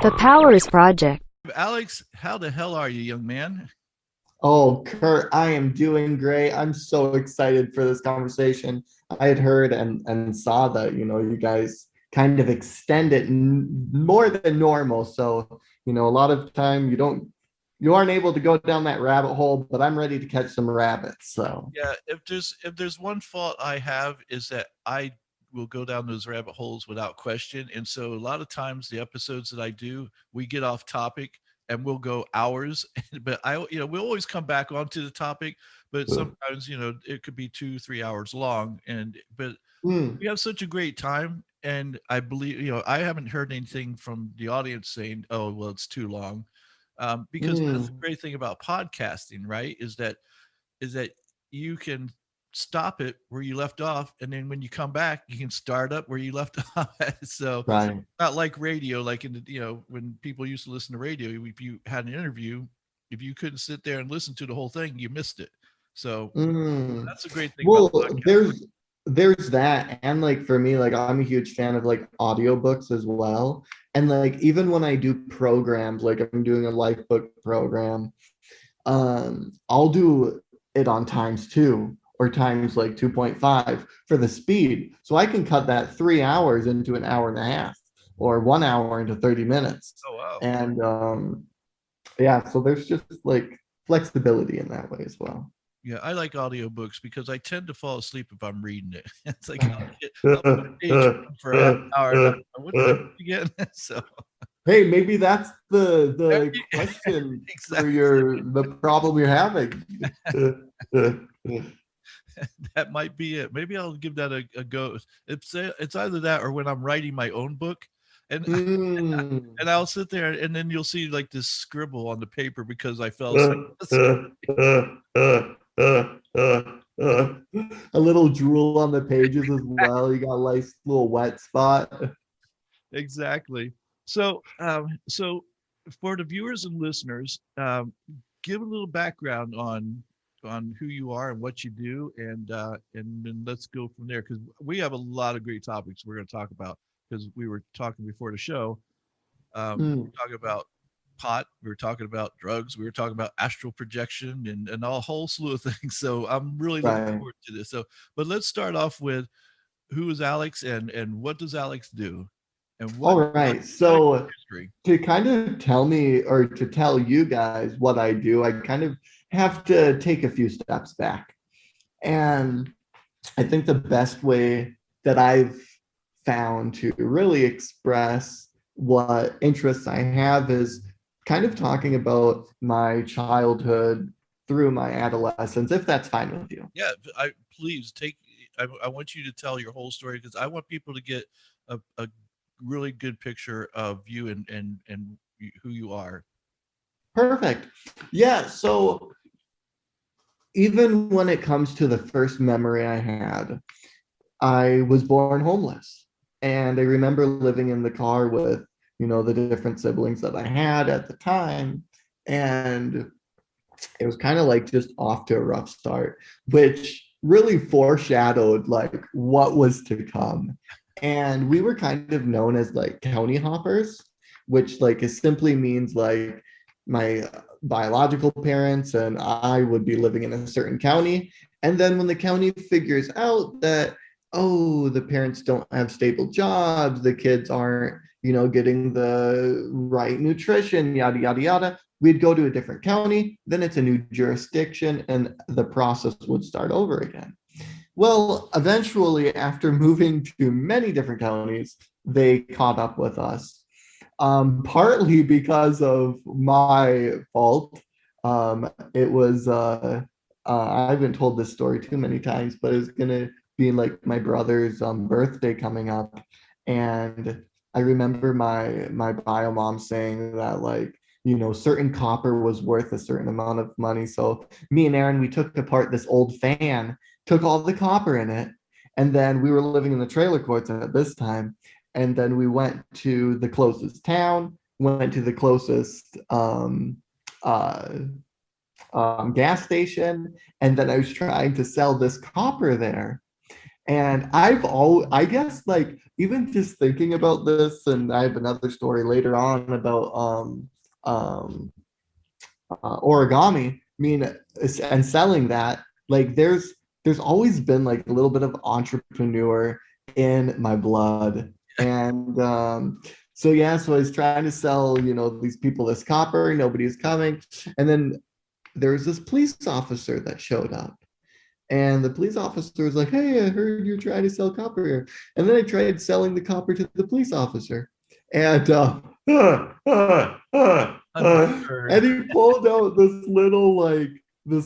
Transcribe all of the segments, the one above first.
The Powers Project. Alex, how the hell are you, young man? Oh, Kurt, I am doing great. I'm so excited for this conversation. I had heard and saw that, you guys kind of extend it more than normal. So, a lot of time you aren't able to go down that rabbit hole, but I'm ready to catch some rabbits. So, Yeah, if there's one fault I have is that I will go down those rabbit holes without question. And so a lot of times the episodes that I do, we get off topic and we'll go hours. But we'll always come back onto the topic, but sometimes, it could be 2, 3 hours long. But mm, we have such a great time. And I believe, I haven't heard anything from the audience saying, oh, well, it's too long. Because that's the mm. great thing about podcasting, right? Is that you can stop it where you left off, and then when you come back you can start up where you left off. So Right. not like radio, like in the, when people used to listen to radio, if you had an interview, if you couldn't sit there and listen to the whole thing, you missed it. So Mm. that's a great thing about Well, podcasting. there's that, and like for me, like I'm a huge fan of like audiobooks as well. And like even when I do programs, like I'm doing a life book program, I'll do it on times two or times like 2.5 for the speed. So I can cut that 3 hours into an hour and a half or 1 hour into 30 minutes. Oh wow. And yeah, so there's just like flexibility in that way as well. Yeah, I like audiobooks because I tend to fall asleep if I'm reading it. It's like I'll be on page one for a half hour and what did I do again? So Hey, maybe that's the question for exactly. the problem you're having. That might be it. Maybe I'll give that a go. It's either that or when I'm writing my own book, and Mm. and I'll sit there and then you'll see like this scribble on the paper because I fell asleep. A little drool on the pages as well. You got a nice little wet spot. Exactly. So for the viewers and listeners, give a little background on who you are and what you do, and then let's go from there because we have a lot of great topics we're going to talk about because we were talking before the show. Mm, We're talking about pot, we were talking about drugs, we were talking about astral projection and a whole slew of things. So I'm really looking right. forward to this. So, but let's start off with who is Alex and what does Alex do, and All what right. what is So your history? to kind of tell me or to tell you guys what I do, I kind of have to take a few steps back. And I think the best way that I've found to really express what interests I have is kind of talking about my childhood through my adolescence, if that's fine with you. Yeah, I please take. I want you to tell your whole story because I want people to get a really good picture of you and who you are. Perfect. Yeah. So even when it comes to the first memory I had, I was born homeless. And I remember living in the car with, the different siblings that I had at the time. And it was kind of like just off to a rough start, which really foreshadowed like what was to come. And we were kind of known as like county hoppers, which like it simply means like my biological parents and I would be living in a certain county. And then when the county figures out that, oh, the parents don't have stable jobs, the kids aren't, getting the right nutrition, yada, yada, yada, we'd go to a different county, then it's a new jurisdiction, and the process would start over again. Well, eventually, after moving to many different counties, they caught up with us, partly because of my fault. It was, I haven't told this story too many times, but it's going to be like my brother's birthday coming up. And I remember my bio mom saying that like, certain copper was worth a certain amount of money. So me and Aaron, we took apart this old fan, took all the copper in it, and then we were living in the trailer courts at this time. And then we went to the closest town, went to the closest uh, gas station, and then I was trying to sell this copper there. And I guess like even just thinking about this, and I have another story later on about um origami. I mean, and selling that, like there's always been like a little bit of entrepreneur in my blood. And so yeah, so I was trying to sell, these people this copper, nobody's coming. And then there was this police officer that showed up. And the police officer was like, "Hey, I heard you're trying to sell copper here." And then I tried selling the copper to the police officer. And and Understood. he pulled out this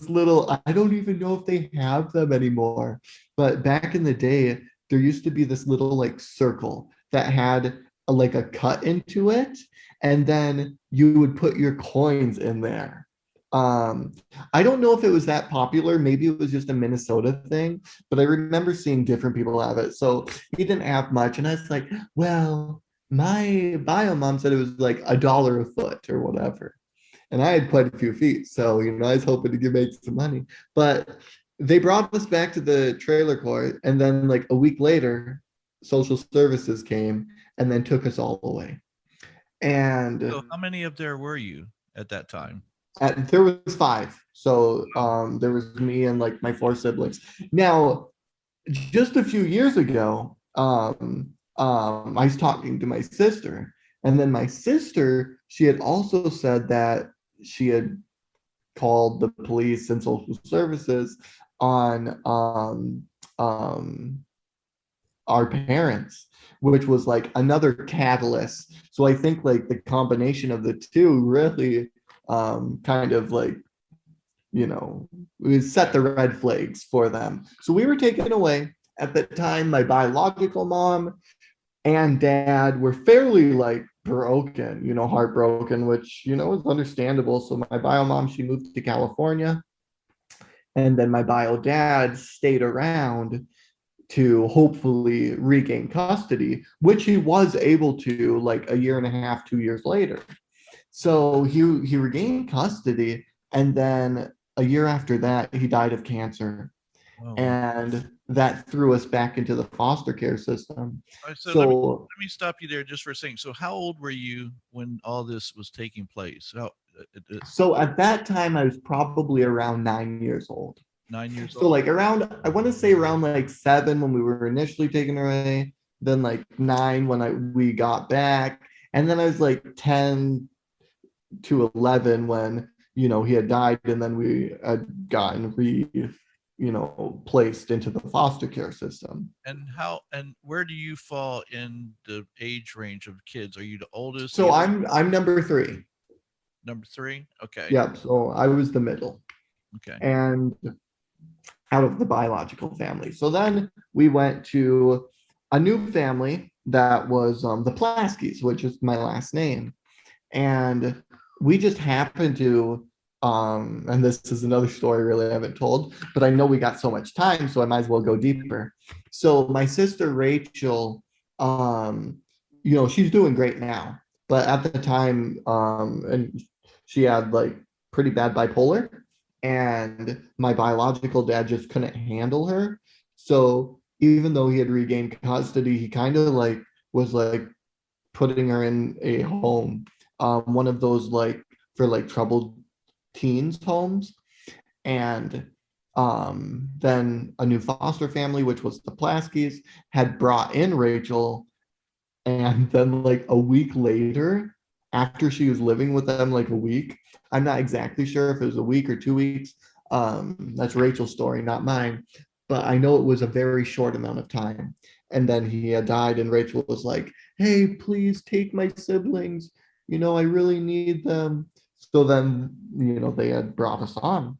little, I don't even know if they have them anymore. But back in the day, there used to be this little like circle that had like a cut into it, and then you would put your coins in there. Um, I don't know if it was that popular. Maybe it was just a Minnesota thing, but I remember seeing different people have it. So he didn't have much. And I was like, well, my bio mom said it was like $1 a foot or whatever. And I had quite a few feet. So, I was hoping to make some money. But they brought us back to the trailer court. And then, like a week later, social services came and then took us all away. And So how many of there were you at that time? there was five. So there was me and like my four siblings. Now, just a few years ago, I was talking to my sister, and then my sister, she had also said that she had called the police and social services on our parents, which was like another catalyst. So I think like the combination of the two really kind of like, we set the red flags for them. So we were taken away. At the time, my biological mom and dad were fairly like broken, heartbroken, which, is understandable. So my bio mom, she moved to California. And then my bio dad stayed around to hopefully regain custody, which he was able to like a year and a half, 2 years later. So he regained custody, and then a year after that, he died of cancer, Oh, wow. and that threw us back into the foster care system. All right, so So let me stop you there just for a second. So how old were you when all this was taking place? How so at that time, I was probably around 9 years old. 9 years So old? like around, I want to say around like 7 when we were initially taken away, then like 9 when we got back, and then I was like 10 to 11 when he had died, and then we had gotten placed into the foster care system. And how and where do you fall in the age range of kids? Are you the oldest, the So I'm number 3. number three? Okay. Yep, so I was the middle, Okay. and out of the biological family. So then we went to a new family that was the Plaskys, which is my last name. And we just happened to, and this is another story really I haven't told, but I know we got so much time, so I might as well go deeper. So my sister Rachel, she's doing great now, but at the time, and she had like pretty bad bipolar, and my biological dad just couldn't handle her. So even though he had regained custody, he kind of like was like putting her in a home, one of those like for like troubled teens homes. And then a new foster family, which was the Plaskys, had brought in Rachel. And then like a week later, after she was living with them like a week, I'm not exactly sure if it was a week or 2 weeks. That's Rachel's story, not mine. But I know it was a very short amount of time. And then he had died, and Rachel was like, "Hey, please take my siblings. I really need them." So then, they had brought us on.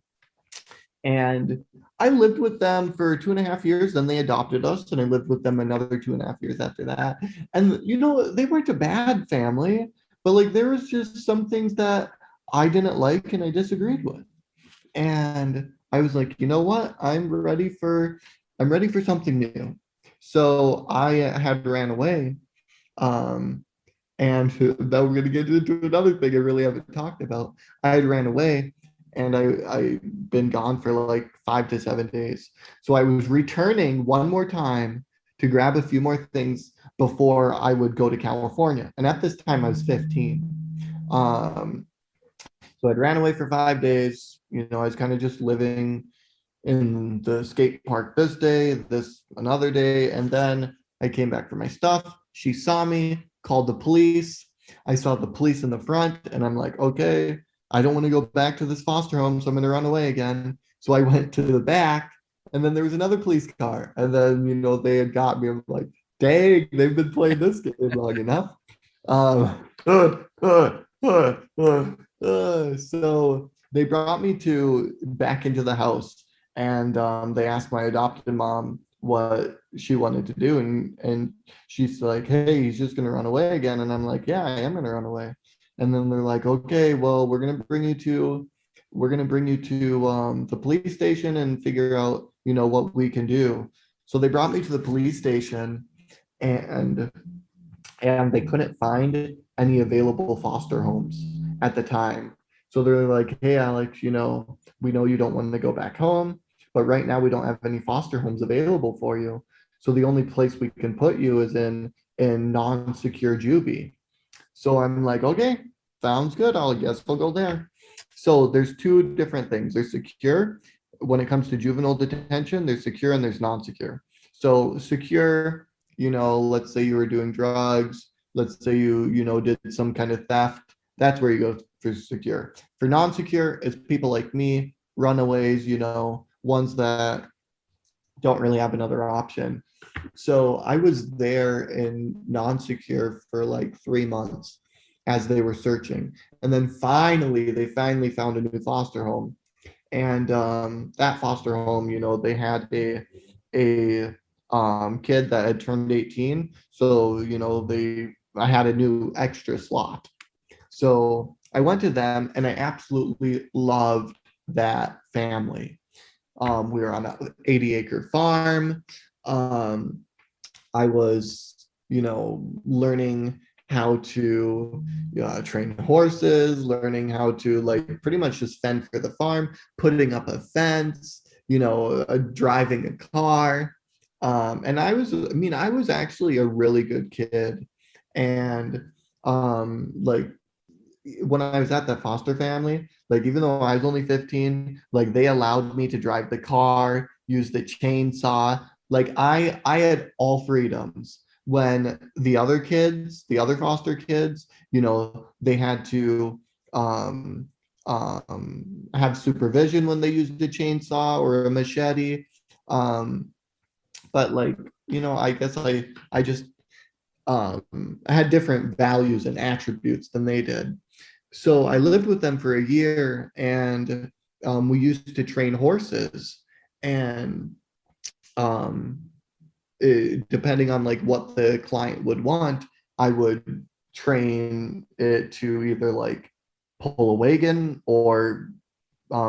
And I lived with them for 2.5 years. Then they adopted us, and I lived with them another 2.5 years after that. And they weren't a bad family, but like there was just some things that I didn't like and I disagreed with. And I was like, you know what? I'm ready for something new. So I had ran away. Um, and now we're gonna get into another thing I really haven't talked about. I had ran away, and I been gone for like 5 to 7 days. So I was returning one more time to grab a few more things before I would go to California. And at this time I was 15. Um, so I'd ran away for 5 days. I was kind of just living in the skate park this day, this another day, and then I came back for my stuff. She saw me, called the police. I saw the police in the front, and I'm like, okay, I don't want to go back to this foster home, so I'm going to run away again. So I went to the back, and then there was another police car, and then they had got me. I'm like, dang, they've been playing this game long enough. Um, uh, so they brought me to back into the house, and they asked my adopted mom what she wanted to do, and she's like, hey, he's just gonna run away again. And I'm like, yeah, I am gonna run away. And then they're like, okay, well, we're gonna bring you to the police station and figure out what we can do. So they brought me to the police station, and they couldn't find any available foster homes at the time. So they're like, hey, Alex, we know you don't want to go back home, but right now we don't have any foster homes available for you. So the only place we can put you is in non-secure juvie. So I'm like, okay, sounds good. I guess I'll go there. So there's two different things. There's secure. When it comes to juvenile detention, there's secure and there's non-secure. So secure, let's say you were doing drugs, let's say you did some kind of theft, that's where you go for secure. For non-secure, it's people like me, runaways, ones that don't really have another option. So I was there in non-secure for like 3 months as they were searching. And then they finally found a new foster home. And that foster home, they had a kid that had turned 18. So, I had a new extra slot. So I went to them and I absolutely loved that family. We were on an 80-acre farm. Um, I was, learning how to train horses, learning how to like pretty much just fend for the farm, putting up a fence, driving a car. And I was actually a really good kid. And like when I was at that foster family, like even though I was only 15, like they allowed me to drive the car, use the chainsaw. Like I had all freedoms. When the other foster kids, they had to have supervision when they used a chainsaw or a machete. Um, but like, I guess I just I had different values and attributes than they did. So I lived with them for a year, and we used to train horses. And um, depending on like what the client would want, I would train it to either like pull a wagon or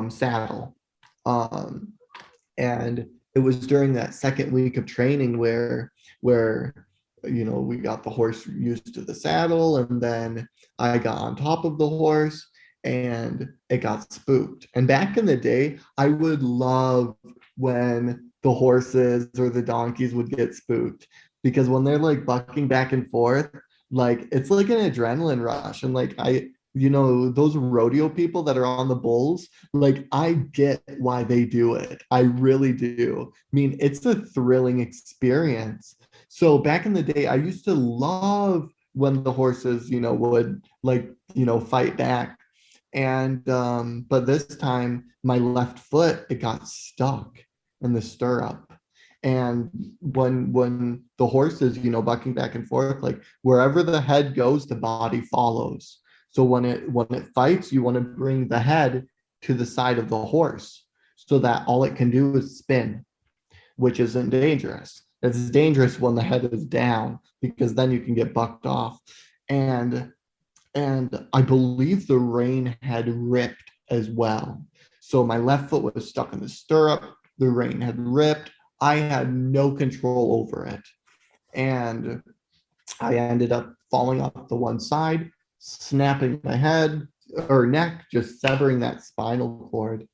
saddle. Um, and it was during that second week of training where we got the horse used to the saddle, and then I got on top of the horse and it got spooked. And back in the day, I would love when the horses or the donkeys would get spooked, because when they're like bucking back and forth, like it's like an adrenaline rush. And like those rodeo people that are on the bulls, like I get why they do it. I really do. I mean, it's a thrilling experience. So back in the day, I used to love when the horses, would like, fight back. And but this time my left foot, it got stuck in the stirrup. And when the horse is, bucking back and forth, like wherever the head goes, the body follows. So when it fights, you want to bring the head to the side of the horse so that all it can do is spin, which isn't dangerous. It's dangerous when the head is down, because then you can get bucked off. And I believe the rein had ripped as well. So my left foot was stuck in the stirrup. The rein had ripped. I had no control over it. And I ended up falling off the one side, snapping my head, or neck, just severing that spinal cord.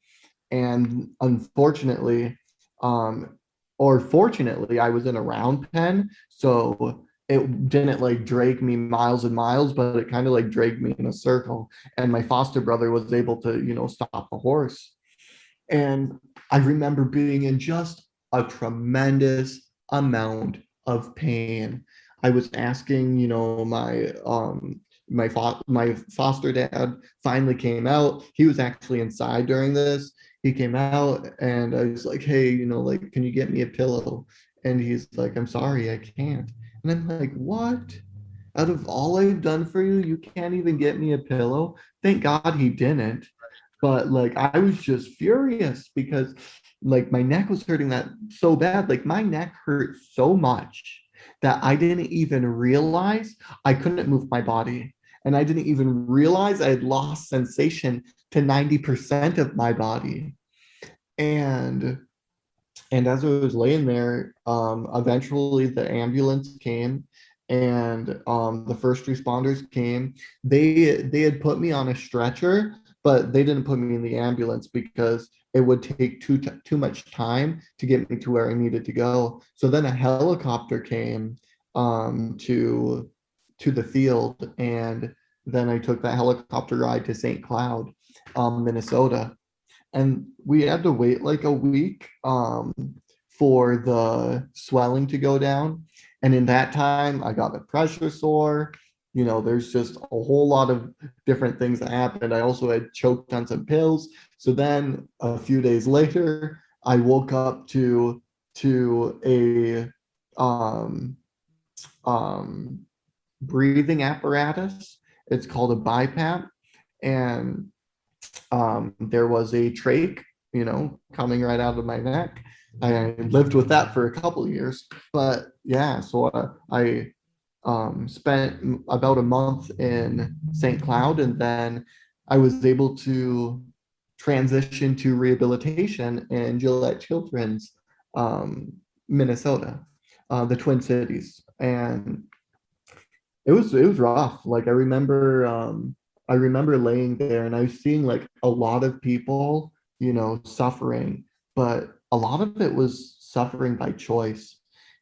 And unfortunately, um, or fortunately, I was in a round pen, so it didn't like drag me miles and miles, but it kind of like dragged me in a circle. And my foster brother was able to, stop the horse. And I remember being in just a tremendous amount of pain. I was asking, my foster dad finally came out. He was actually inside during this. He came out and I was like, hey, like, can you get me a pillow? And he's like, I'm sorry, I can't. And I'm like, what? Out of all I've done for you, you can't even get me a pillow? Thank God he didn't. But like I was just furious because like my neck was hurting that so bad. Like my neck hurt so much that I didn't even realize I couldn't move my body. And I didn't even realize I had lost sensation to 90% of my body. And and as I was laying there, eventually the ambulance came and the first responders came. They had put me on a stretcher, but they didn't put me in the ambulance because it would take too much time to get me to where I needed to go. So then a helicopter came to the field, and then I took that helicopter ride to St. Cloud, Minnesota, and we had to wait like a week for the swelling to go down. And in that time, I got a pressure sore. There's just a whole lot of different things that happened. I also had choked on some pills. So then a few days later, I woke up to a um, um, breathing apparatus. It's called a BiPAP, and there was a trach, coming right out of my neck. I lived with that for a couple of years, but yeah, so I spent about a month in St. Cloud, and then I was able to transition to rehabilitation in Gillette Children's, Minnesota, the Twin Cities, and it was rough. Like I remember laying there and I was seeing like a lot of people, suffering, but a lot of it was suffering by choice.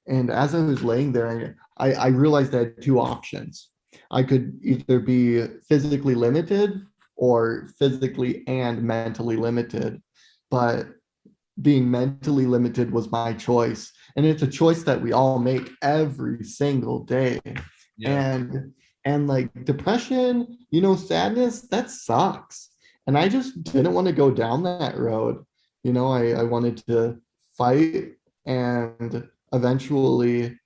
And as I was laying there, I realized I had two options. I could either be physically limited or physically and mentally limited. But being mentally limited was my choice. And it's a choice that we all make every single day. Yeah. And like depression, sadness, that sucks. And I just didn't want to go down that road. I wanted to fight, and eventually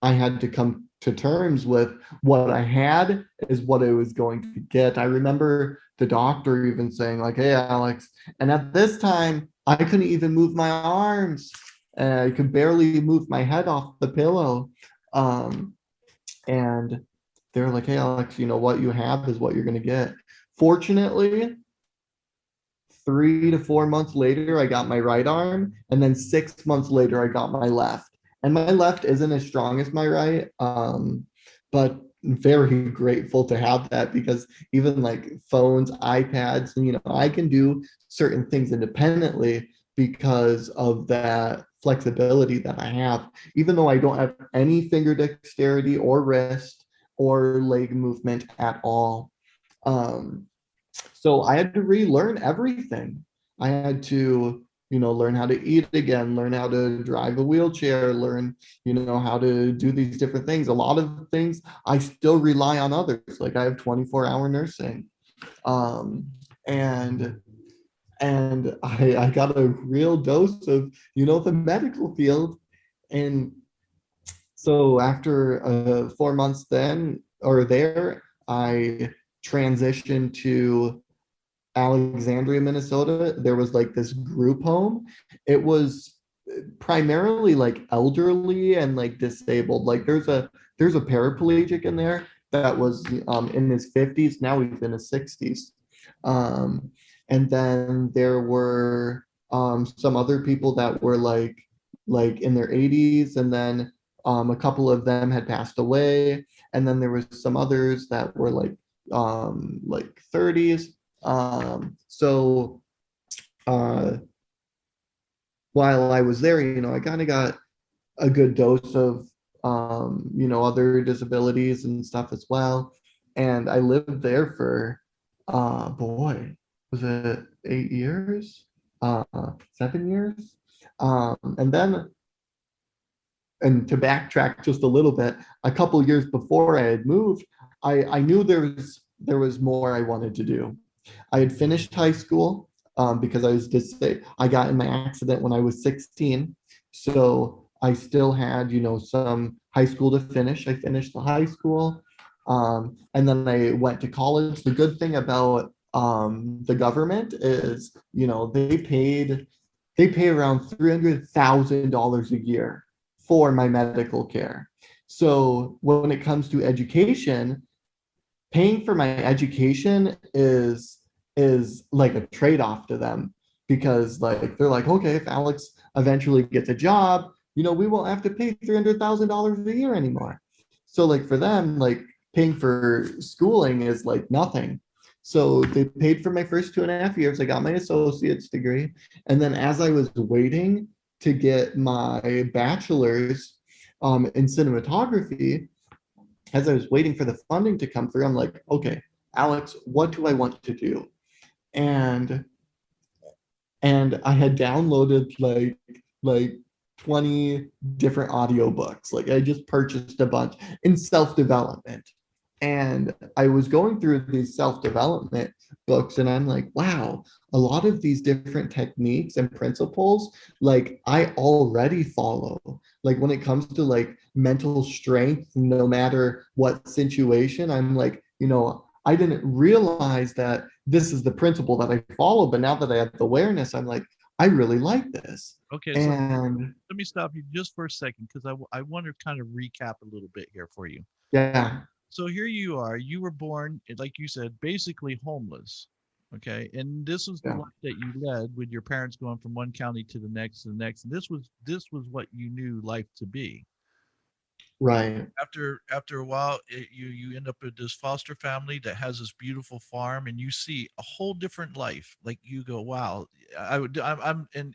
I had to come to terms with what I had is what I was going to get. I remember the doctor even saying, like, hey, Alex. And at this time, I couldn't even move my arms. I could barely move my head off the pillow. Um, and they're like, hey, Alex, what you have is what you're going to get. Fortunately, 3 to 4 months later, I got my right arm. And then 6 months later, I got my left. And my left isn't as strong as my right, but very grateful to have that because even like phones, iPads, and I can do certain things independently because of that flexibility that I have, even though I don't have any finger dexterity or wrist or leg movement at all. Um, so I had to relearn everything. I had to, learn how to eat again, learn how to drive a wheelchair, learn, how to do these different things. A lot of things I still rely on others. Like I have 24-hour nursing. Um, and I got a real dose of, the medical field. And so after 4 months then or there, I transitioned to Alexandria, Minnesota. There was like this group home. It was primarily like elderly and like disabled. Like there's a paraplegic in there that was in his 50s. Now he's in his 60s. Um, and then there were some other people that were like in their 80s, and then a couple of them had passed away, and then there was some others that were like like 30s. So uh, while I was there, I kind of got a good dose of other disabilities and stuff as well. And I lived there for boy, was it 8 years? 7 years? And then, and to backtrack just a little bit, a couple years before I had moved, I knew there was more I wanted to do. I had finished high school because I got in my accident when I was 16. So I still had, some high school to finish. I finished the high school. And then I went to college. The good thing about the government is, they pay around $300,000 a year for my medical care. So when it comes to education, paying for my education is like a trade-off to them, because like they're like, okay, if Alex eventually gets a job, we won't have to pay $300,000 a year anymore. So like for them, like paying for schooling is like nothing. So they paid for my first 2.5 years. I got my associate's degree. And then as I was waiting to get my bachelor's in cinematography, as I was waiting for the funding to come through, I'm like, okay, Alex, what do I want to do? And I had downloaded like 20 different audiobooks. Like I just purchased a bunch in self-development. And I was going through these self-development books and I'm like, wow, a lot of these different techniques and principles, like I already follow. Like when it comes to like mental strength, no matter what situation, I'm like, I didn't realize that this is the principle that I follow, but now that I have the awareness, I'm like, I really like this. Okay, so And let me stop you just for a second because I want to kind of recap a little bit here for you. yeah, So here you are. You were born, like you said, basically homeless. Okay, and this was the yeah, life that you led with your parents going from one county to the next, to the next. And this was what you knew life to be. right. After a while, you end up with this foster family that has this beautiful farm, and you see a whole different life. Like you go, wow. I'm and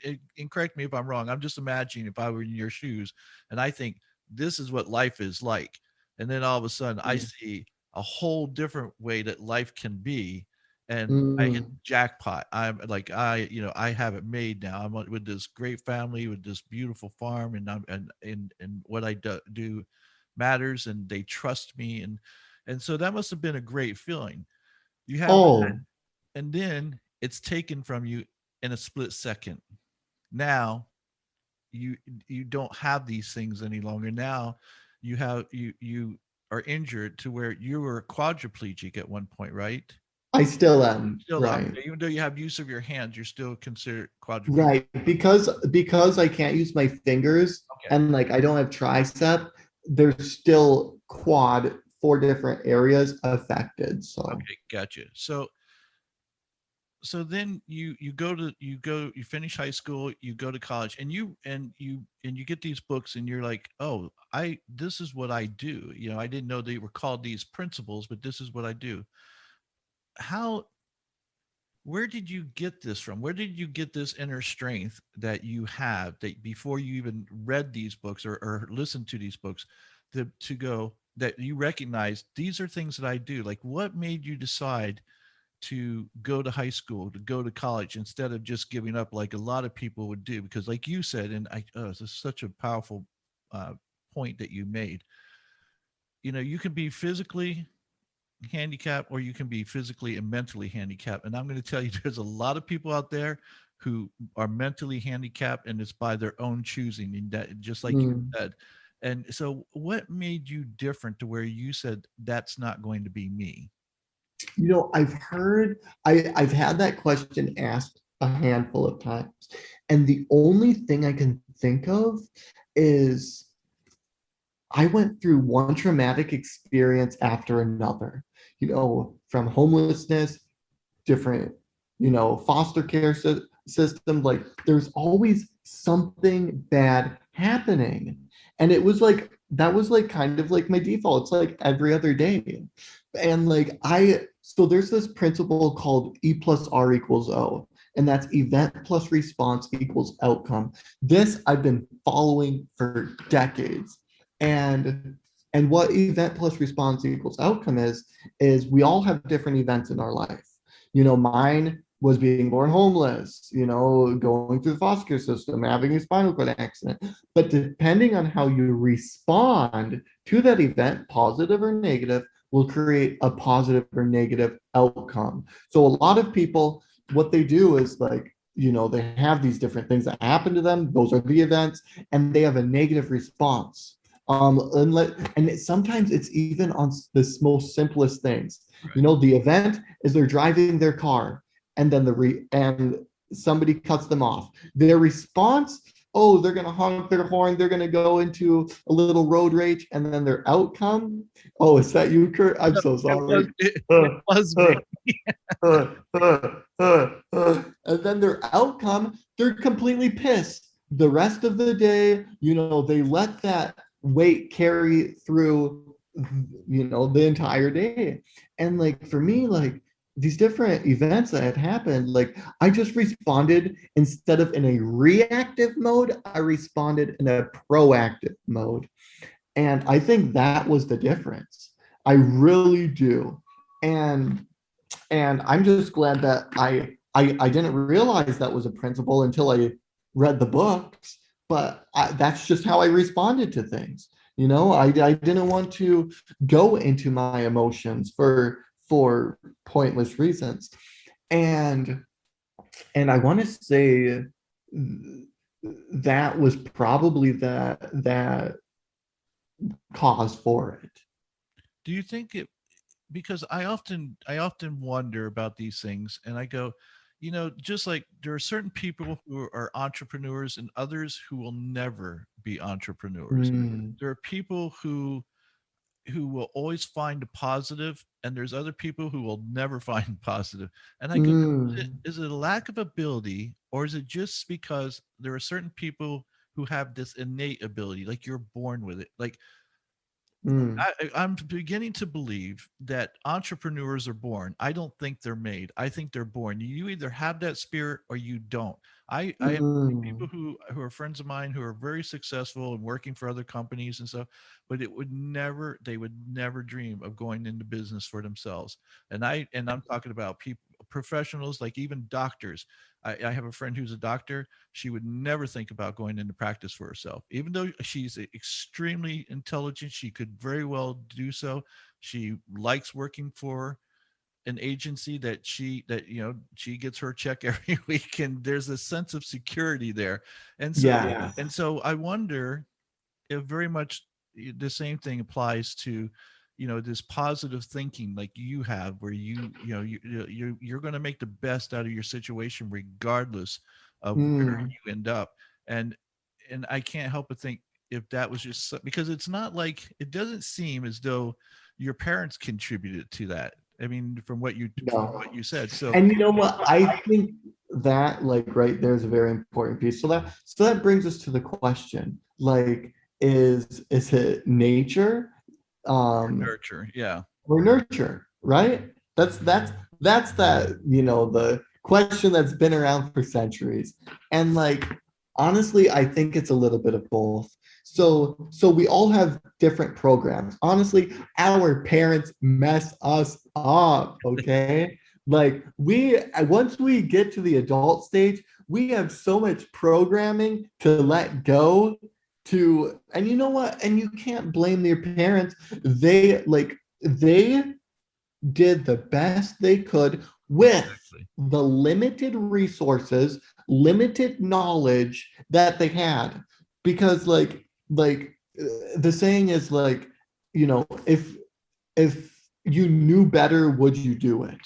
correct me if I'm wrong. I'm just imagining if I were in your shoes, and I think this is what life is like, and then all of a sudden I see a whole different way that life can be, and I hit Mm. jackpot. I'm like I have it made now. with this great family with this beautiful farm, and and what I do matters, and they trust me, and so that must have been a great feeling. You have that, Oh, and then it's taken from you in a split second. Now you you don't have these things any longer. Now you are injured to where you were quadriplegic at one point, right? I still am. Still, Right. okay, even though you have use of your hands, you're still considered quadriplegic. Right. Because I can't use my fingers Okay. and like I don't have tricep, there's still quad 4 different areas affected. So Okay, gotcha. So then you finish high school, you go to college, and you get these books, and you're like, oh, I this is what I do. I didn't know they were called these principles, but this is what I do. How Where did you get this from? Where did you get this inner strength that you have, that before you even read these books, or listened to these books, to go, that you recognize these are things that I do? Like, what made you decide to go to high school, to go to college, instead of just giving up like a lot of people would do? Because, like you said, and this is such a powerful uh, point that you made. You can be physically handicapped, or you can be physically and mentally handicapped. And I'm going to tell you, there's a lot of people out there who are mentally handicapped, and it's by their own choosing, and that, just like you mm, said. And so, what made you different to where you said that's not going to be me? I've had that question asked a handful of times. And the only thing I can think of is I went through one traumatic experience after another, from homelessness, different, foster care system. Like there's always something bad happening. And it was like that was like kind of like my default. It's like every other day. And like so there's this principle called E plus R equals O, and that's event plus response equals outcome. This I've been following for decades. And what event plus response equals outcome is we all have different events in our life. Mine was being born homeless, going through the foster care system, having a spinal cord accident. But depending on how you respond to that event, positive or negative, will create a positive or negative outcome. So a lot of people, what they do is like, they have these different things that happen to them. Those are the events, and they have a negative response. Sometimes it's even on the most simplest things. Right. The event is they're driving their car, and then and somebody cuts them off. Their response, oh, they're gonna honk their horn, they're gonna go into a little road rage, and then their outcome, oh, is that you, Kurt? I'm No, so sorry. it was me. And then their outcome, they're completely pissed. The rest of the day, they let that weight carry through, the entire day. And like for me, like these different events that had happened, like I just responded instead of in a reactive mode, I responded in a proactive mode. And I think that was the difference. I really do. And I'm just glad that I didn't realize that was a principle until I read the books. But that's just how I responded to things. I didn't want to go into my emotions for pointless reasons. And I want to say that was probably that cause for it. Do you think it, because I often wonder about these things, and I go, just like there are certain people who are entrepreneurs and others who will never be entrepreneurs. Mm, There are people who will always find a positive, and there's other people who will never find positive. And I go, mm, is it a lack of ability, or is it just because there are certain people who have this innate ability, like you're born with it? Like mm, I'm beginning to believe that entrepreneurs are born. I don't think they're made. I think they're born. You either have that spirit or you don't. I have people mm, who are friends of mine who are very successful and working for other companies and stuff, but they would never dream of going into business for themselves. And I'm talking about people, professionals, like even doctors. I have a friend who's a doctor. She would never think about going into practice for herself, even though she's extremely intelligent. She could very well do so. She likes working for an agency that she gets her check every week, and there's a sense of security there. And so yeah. and so I wonder if very much the same thing applies to this positive thinking like you have, where you're going to make the best out of your situation regardless of where Mm, you end up. And and I can't help but think, if that was just because it's not like, it doesn't seem as though your parents contributed to that. I mean, from no. what you said. So And you know what? I think that like right there's a very important piece. So that brings us to the question, like, is it nature, um, nurture, yeah. or nurture, right? That's that, the question that's been around for centuries. And like honestly, I think it's a little bit of both. So we all have different programs. Honestly, our parents mess us up, okay? Like once we get to the adult stage, we have so much programming to let go to, and you know what? And you can't blame your parents. They did the best they could with Exactly. the limited resources, limited knowledge that they had. Because the saying is like, if you knew better, would you do it?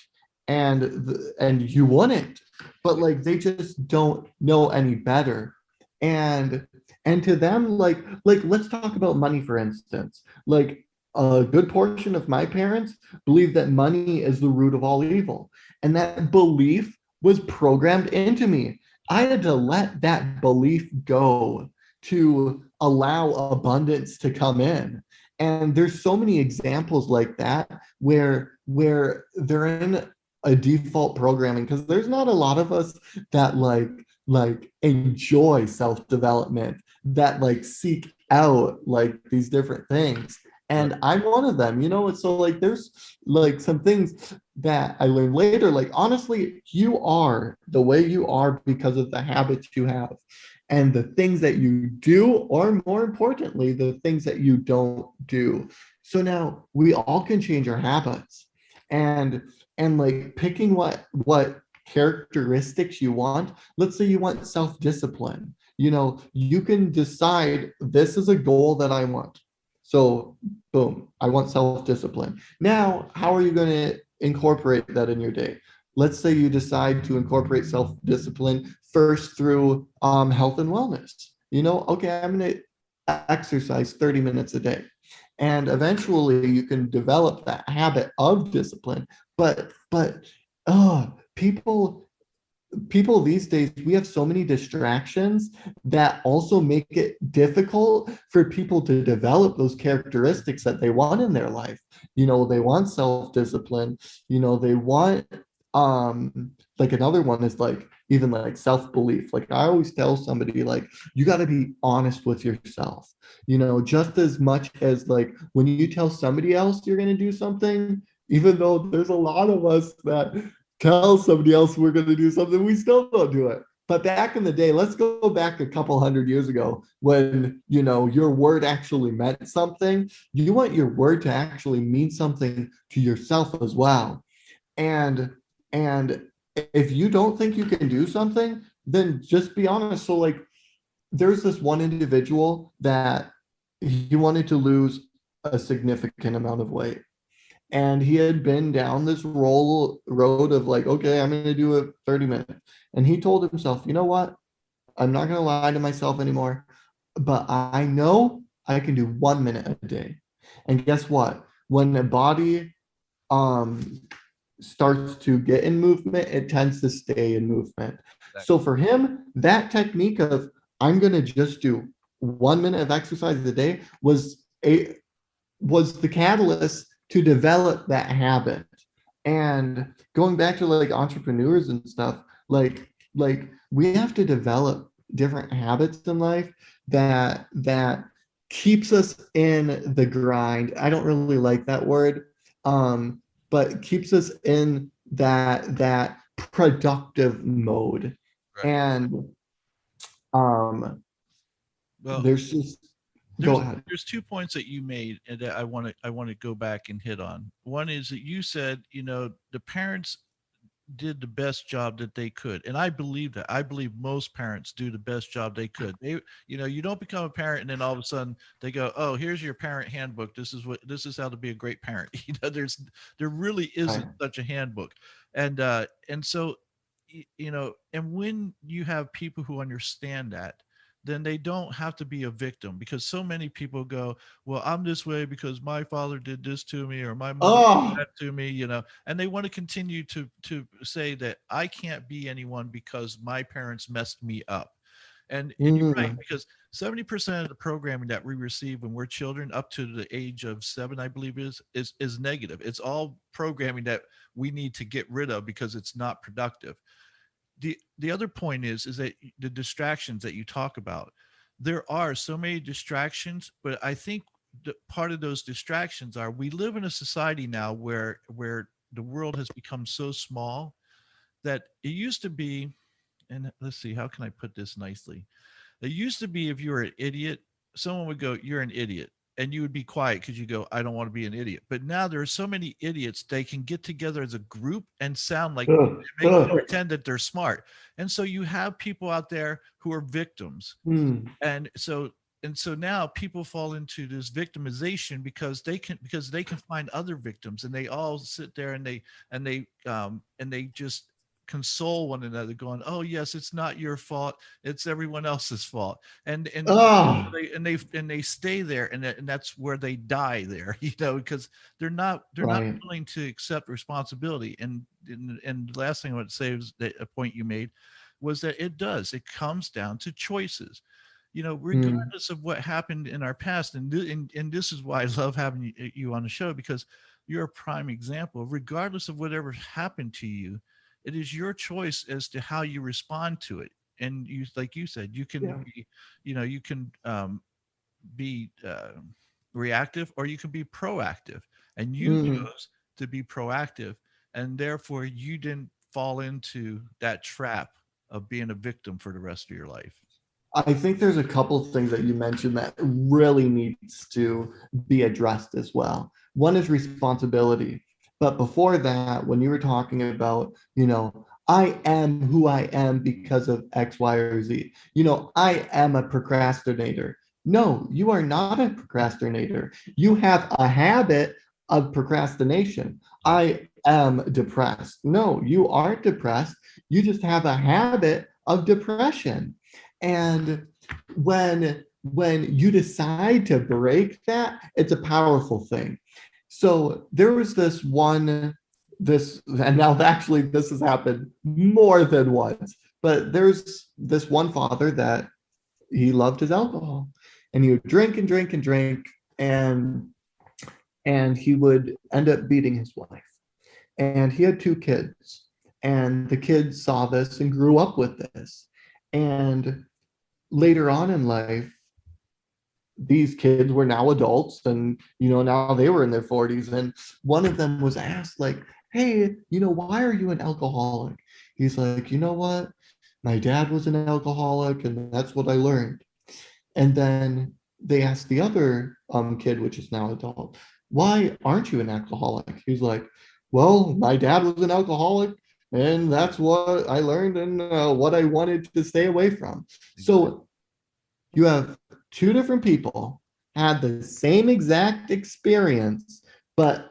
And you wouldn't. But like they just don't know any better. And to them, like let's talk about money, for instance. Like a good portion of my parents believe that money is the root of all evil. And that belief was programmed into me. I had to let that belief go to allow abundance to come in. And there's so many examples like that where they're in a default programming, because there's not a lot of us that like enjoy self-development, that like seek out like these different things. Right. And I'm one of them, so like there's like some things that I learned later, like honestly, you are the way you are because of the habits you have and the things that you do, or more importantly, the things that you don't do. So now we all can change our habits, and like picking what characteristics you want. Let's say you want self-discipline. You can decide this is a goal that I want. So boom, I want self-discipline. Now, how are you going to incorporate that in your day? Let's say you decide to incorporate self-discipline first through health and wellness. Okay, I'm going to exercise 30 minutes a day. And eventually you can develop that habit of discipline. But people these days, we have so many distractions that also make it difficult for people to develop those characteristics that they want in their life. They want self-discipline. They want like another one is like even like self-belief. Like I always tell somebody, like, you got to be honest with yourself, just as much as like when you tell somebody else you're going to do something, even though there's a lot of us that tell somebody else we're going to do something, we still don't do it. But back in the day, let's go back a couple hundred years ago when, your word actually meant something. You want your word to actually mean something to yourself as well. And and if you don't think you can do something, then just be honest. So like there's this one individual that he wanted to lose a significant amount of weight, and he had been down this road of like, okay, I'm going to do it 30 minutes. And he told himself, you know what? I'm not going to lie to myself anymore, but I know I can do 1 minute a day. And guess what? When the body um, starts to get in movement, it tends to stay in movement. Exactly. So for him, that technique of I'm going to just do 1 minute of exercise a day was the catalyst to develop that habit. And going back to like entrepreneurs and stuff, like we have to develop different habits in life that keeps us in the grind. I don't really like that word, but keeps us in that productive mode. Right. And um Well, there's just go there's ahead. there's 2 points that you made and that I want to go back and hit on. One is that you said, the parents did the best job that they could. And I believe that. I believe most parents do the best job they could. You don't become a parent and then all of a sudden they go, "Oh, here's your parent handbook. This is how to be a great parent." There really isn't Right. such a handbook. And so and when you have people who understand that, then they don't have to be a victim, because so many people go, "Well, I'm this way because my father did this to me or my mother did Oh, that to me," and they want to continue to say that I can't be anyone because my parents messed me up. And you're right, mm, because 70% of the programming that we receive when we're children up to the age of 7, I believe, is negative. It's all programming that we need to get rid of because it's not productive. The other point is that the distractions that you talk about, there are so many distractions, but I think part of those distractions are, we live in a society now where the world has become so small that it used to be, and let's see, how can I put this nicely? It used to be, if you were an idiot, someone would go, "You're an idiot." And you would be quiet because you go, "I don't want to be an idiot." But now there are so many idiots, they can get together as a group and sound like, ugh, ugh, pretend that they're smart. And so you have people out there who are victims. mm, And so now people fall into this victimization because they can find other victims, and they all sit there and they just console one another, going, "Oh yes, it's not your fault, it's everyone else's fault." And ah, they stay there, and that's where they die there, because they're not right. willing to accept responsibility. And the last thing I want to say is that a point you made was that it comes down to choices. Mm, regardless of what happened in our past. And this is why I love having you on the show, because you're a prime example. Regardless of whatever happened to you, it is your choice as to how you respond to it. And you, like you said, you can yeah. be, you can be reactive, or you can be proactive. And you Mm. chose to be proactive, and therefore you didn't fall into that trap of being a victim for the rest of your life. I think there's a couple things that you mentioned that really needs to be addressed as well. One is responsibility. But before that, when you were talking about, I am who I am because of X, Y, or Z, I am a procrastinator. No, you are not a procrastinator. You have a habit of procrastination. Yes. I am depressed. No, you aren't depressed. You just have a habit of depression. And when you decide to break that, it's a powerful thing. So there was and now actually this has happened more than once, but there's this one father that he loved his alcohol, and he would drink and drink and drink, and he would end up beating his wife. And he had two kids, and the kids saw this and grew up with this. And later on in life, these kids were now adults, and now they were in their 40s, and one of them was asked, like, hey, why are you an alcoholic? He's like, you know what, my dad was an alcoholic, and that's what I learned. And then they asked the other kid, which is now adult, why aren't you an alcoholic? He's like, well, my dad was an alcoholic, and that's what I learned, and what I wanted to stay away from. Exactly. So you have two different people had the same exact experience, but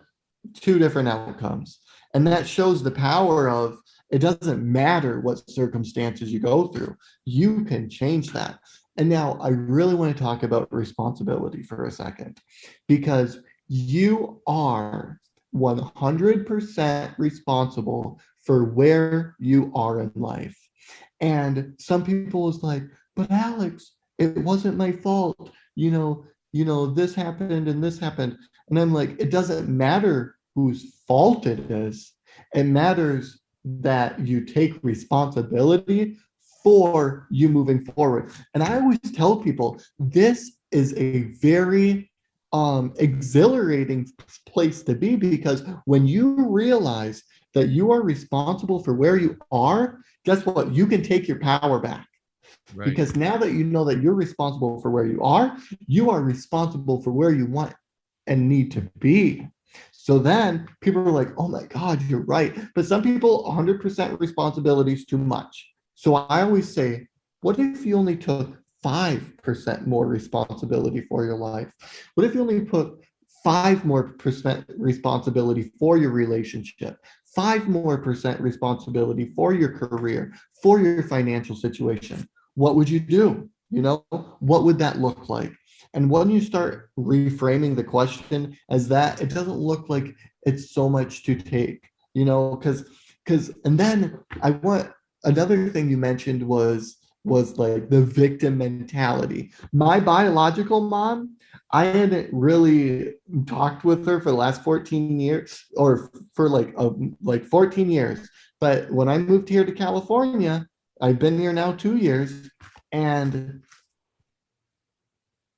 two different outcomes. And that shows the power of, it doesn't matter what circumstances you go through, you can change that. And now I really want to talk about responsibility for a second, because you are 100% responsible for where you are in life. And some people is like, but Alex, it wasn't my fault. This happened and this happened. And I'm like, it doesn't matter whose fault it is. It matters that you take responsibility for you moving forward. And I always tell people this is a very exhilarating place to be, because when you realize that you are responsible for where you are, guess what? You can take your power back, Right. because now that you know that you're responsible for where you are responsible for where you want and need to be. So then people are like, oh my God, you're right. But some people, 100% responsibility is too much. So I always say, what if you only took 5% more responsibility for your life? What if you only put 5% more responsibility for your relationship, 5% more responsibility for your career, for your financial situation? What would you do? What would that look like? And when you start reframing the question as that, it doesn't look like it's so much to take, and then I want, another thing you mentioned was like the victim mentality. My biological mom, I hadn't really talked with her for the last 14 years, or for like 14 years. But when I moved here to California, I've been here now 2 years, and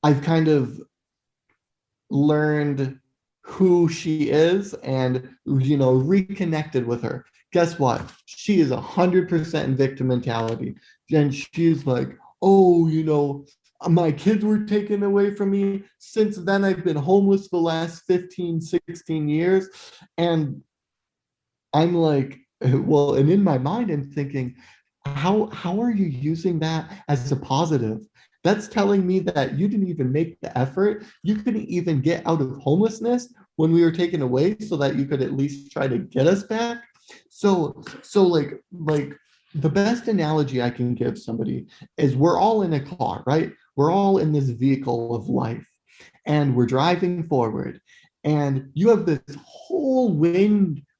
I've kind of learned who she is, and reconnected with her. Guess what? She is 100% in victim mentality. And she's like, oh, my kids were taken away from me. Since then, I've been homeless the last 15, 16 years. And I'm like, well, and in my mind, I'm thinking, how are you using that as a positive? That's telling me that you didn't even make the effort. You couldn't even get out of homelessness when we were taken away, so that you could at least try to get us back. So like the best analogy I can give somebody is, we're all in a car, right? We're all in this vehicle of life, and we're driving forward, and you have this whole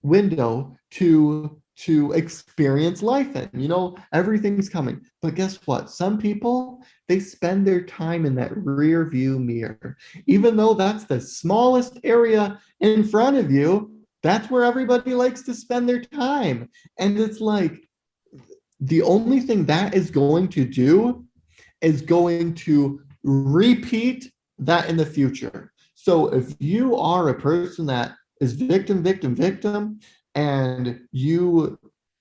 window to to experience life in. Everything's coming. But guess what? Some people, they spend their time in that rear view mirror. Even though that's the smallest area in front of you, that's where everybody likes to spend their time. And it's like the only thing that is going to do is going to repeat that in the future. So if you are a person that is victim, victim, victim, and you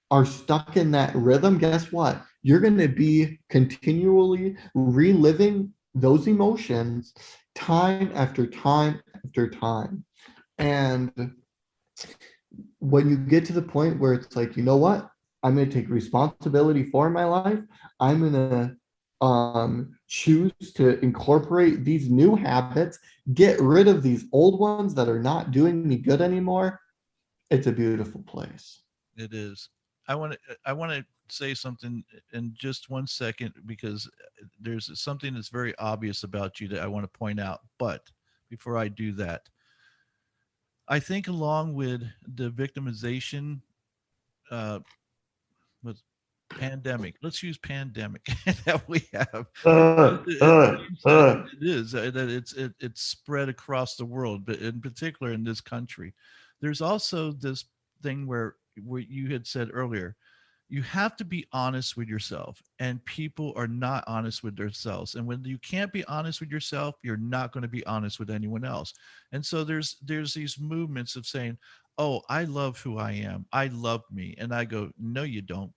are stuck in that rhythm, guess what? You're going to be continually reliving those emotions time after time after time. And when you get to the point where it's like, you know what? I'm going to take responsibility for my life. I'm going to choose to incorporate these new habits, get rid of these old ones that are not doing me good anymore. It's a beautiful place. It is. I want to say something in just 1 second because there's something that's very obvious about you that I want to point out. But before I do that, I think along with the victimization, uh, with pandemic, let's use pandemic that we have. It seems that it is that it's spread across the world, but in particular in this country. There's also this thing where you had said earlier, you have to be honest with yourself, and people are not honest with themselves. And when you can't be honest with yourself, you're not going to be honest with anyone else. And so there's these movements of saying, oh, I love who I am, I love me. And I go, no, you don't.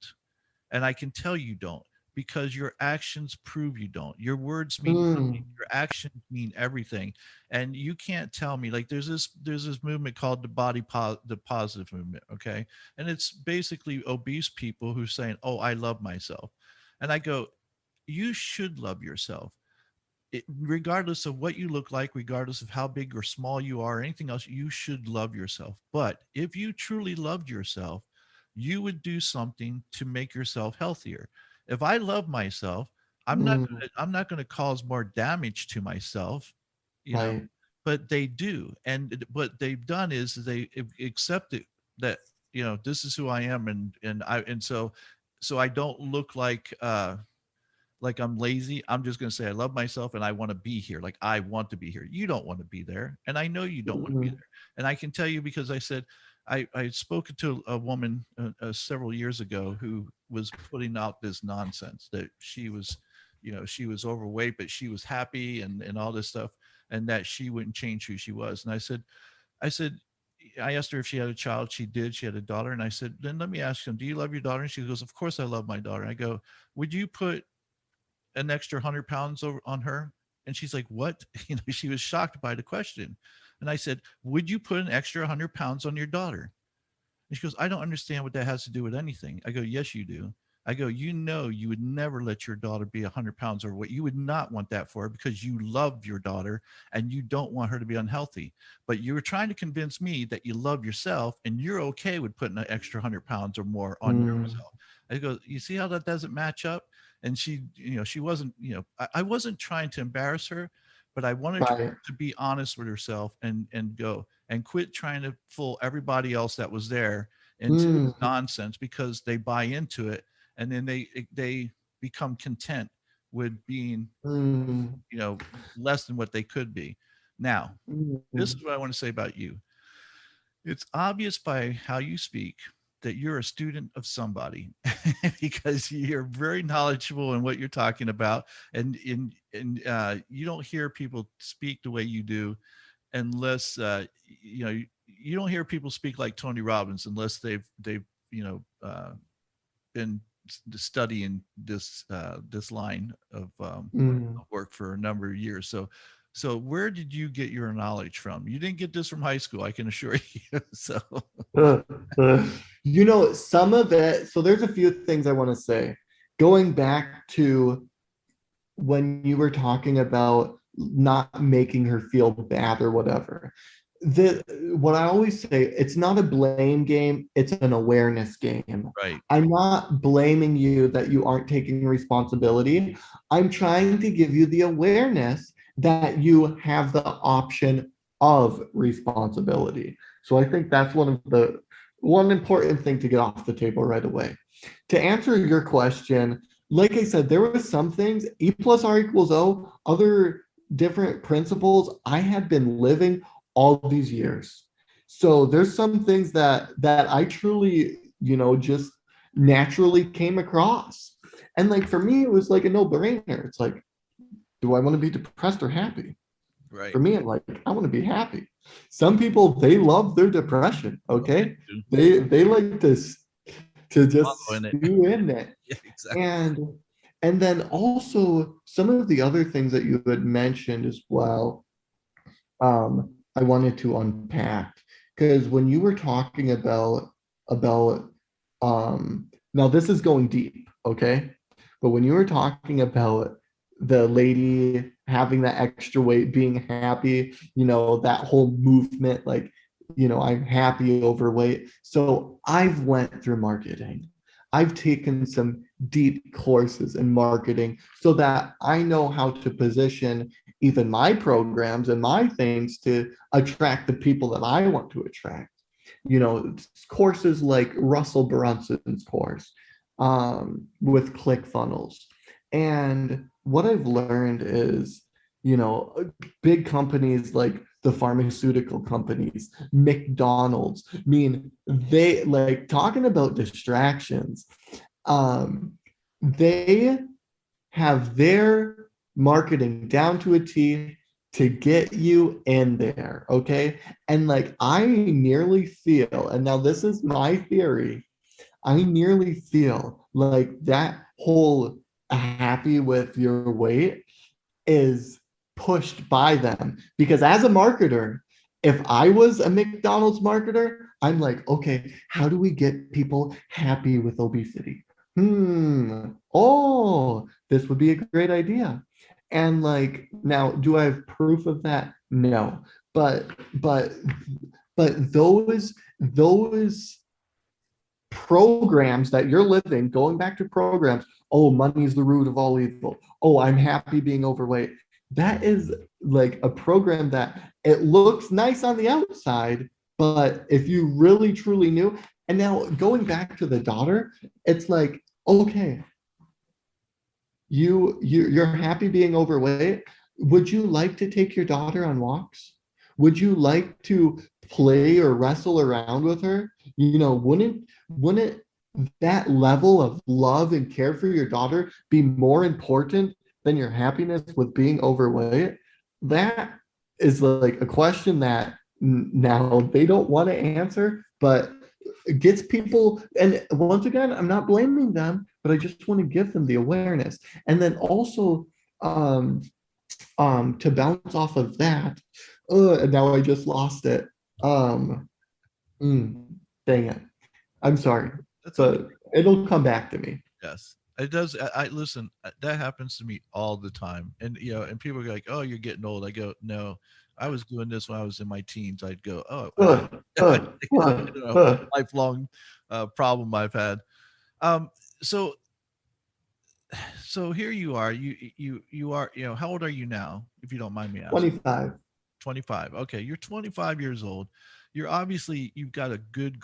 And I can tell you don't, because your actions prove you don't. Your words mean nothing. Mm, Your actions mean everything. And you can't tell me, like, there's this movement called the positive movement, okay? And it's basically obese people who saying, "Oh, I love myself." And I go, "You should love yourself. Regardless of what you look like, regardless of how big or small you are, or anything else, you should love yourself. But if you truly loved yourself, you would do something to make yourself healthier. If I love myself, mm, I'm not gonna cause more damage to myself, you know, right. but they do. And what they've done is they accepted that, this is who I am, and so I don't look like I'm lazy. I'm just going to say I love myself and I want to be here. Like I want to be here. You don't want to be there. And I know you don't want to be Mm, there. And I can tell you because I said, I had spoken to a woman several years ago who was putting out this nonsense that she was overweight, but she was happy and all this stuff, and that she wouldn't change who she was. And I said, I asked her if she had a child. She did. She had a daughter. And I said, then let me ask you, do you love your daughter? And she goes, of course I love my daughter. I go, would you put an extra 100 pounds over on her? And she's like, what? She was shocked by the question. And I said, would you put an extra 100 pounds on your daughter? And she goes, I don't understand what that has to do with anything. I go, yes, you do. I go, you would never let your daughter be 100 pounds over what you would not want that for, because you love your daughter and you don't want her to be unhealthy. But you were trying to convince me that you love yourself and you're okay with putting an extra 100 pounds or more on mm, yourself. I go, you see how that doesn't match up? And she wasn't, I wasn't trying to embarrass her, but I wanted her right. to be honest with herself and go and quit trying to fool everybody else that was there into Mm, this nonsense, because they buy into it, and then they become content with being, mm, you know less than what they could be. Now, this is mm, what I want to say about you. It's obvious by how you speak that you're a student of somebody, because you're very knowledgeable in what you're talking about, and you don't hear people speak the way you do unless you don't hear people speak like Tony Robbins unless they've you know been studying this line mm. of work for a number of years. So where did you get your knowledge from? You didn't get this from high school, I can assure you. So Uh, uh, some of it, so there's a few things I want to say. Going back to when you were talking about not making her feel bad or whatever. The what I always say, it's not a blame game, it's an awareness game. right. I'm not blaming you that you aren't taking responsibility. I'm trying to give you the awareness that you have the option of responsibility. So I think that's one of one important thing to get off the table right away. To answer your question, like I said, there were some things, E plus R equals O, other different principles I had been living all these years. So there's some things that I truly, just naturally came across. And like for me, it was like a no-brainer. It's like, do I want to be depressed or happy? Right. For me, I'm like, I want to be happy. Some people, they love their depression. Okay. They like to just Following it. stew in it. Yeah, exactly. And and then also some of the other things that you had mentioned as well, I wanted to unpack because when you were talking about now this is going deep, okay? But when you were talking about the lady having that extra weight, being happy, that whole movement, like, I'm happy overweight. So I've went through marketing. I've taken some deep courses in marketing so that I know how to position even my programs and my things to attract the people that I want to attract. Courses like Russell Brunson's course, with ClickFunnels. And what I've learned is, big companies like the pharmaceutical companies, McDonald's, I mean, they like talking about distractions. Um, they have their marketing down to a T to get you in there. Okay. And like, I nearly feel, and now this is my theory, I nearly feel like that whole happy with your weight is pushed by them. Because as a marketer, if I was a McDonald's marketer, I'm like, okay, how do we get people happy with obesity? Oh, this would be a great idea. And like, now, do I have proof of that? No. But but but those programs that you're living, going back to programs, oh, money is the root of all evil. Oh, I'm happy being overweight. That is like a program that it looks nice on the outside, but if you really truly knew, and now going back to the daughter, it's like, okay, you're happy being overweight. Would you like to take your daughter on walks? Would you like to play or wrestle around with her? Wouldn't that level of love and care for your daughter be more important than your happiness with being overweight? That is like a question that now they don't want to answer, but it gets people. And once again, I'm not blaming them, but I just want to give them the awareness. And then also, um, to bounce off of that, and now I just lost it. Um, mm, Dang it. I'm sorry, That's okay. but it'll come back to me. Yes. It does. I listen. That happens to me all the time, and and people are like, "Oh, you're getting old." I go, "No, I was doing this when I was in my teens." I'd go, "Oh, Uh, I uh, uh, uh. lifelong problem I've had." Um, so so here you are. You are. How old are you now, if you don't mind me asking? 25. 25. Okay, you're 25 years old. You've got a good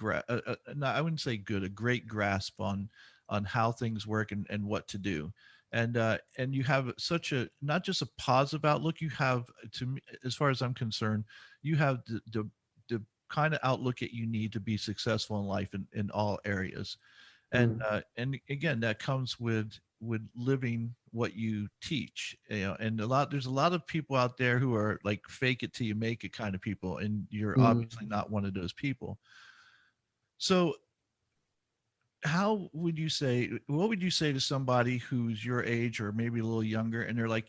no, I wouldn't say good, a great grasp on how things work and what to do. And you have such a not just a positive outlook, you have, to me, as far as I'm concerned, you have the kind of outlook that you need to be successful in life in all areas. Mm, And again, that comes with living what you teach. And there's a lot of people out there who are like fake it till you make it kind of people, and you're obviously mm, not one of those people. So how would you say what would you say to somebody who's your age or maybe a little younger, and they're like,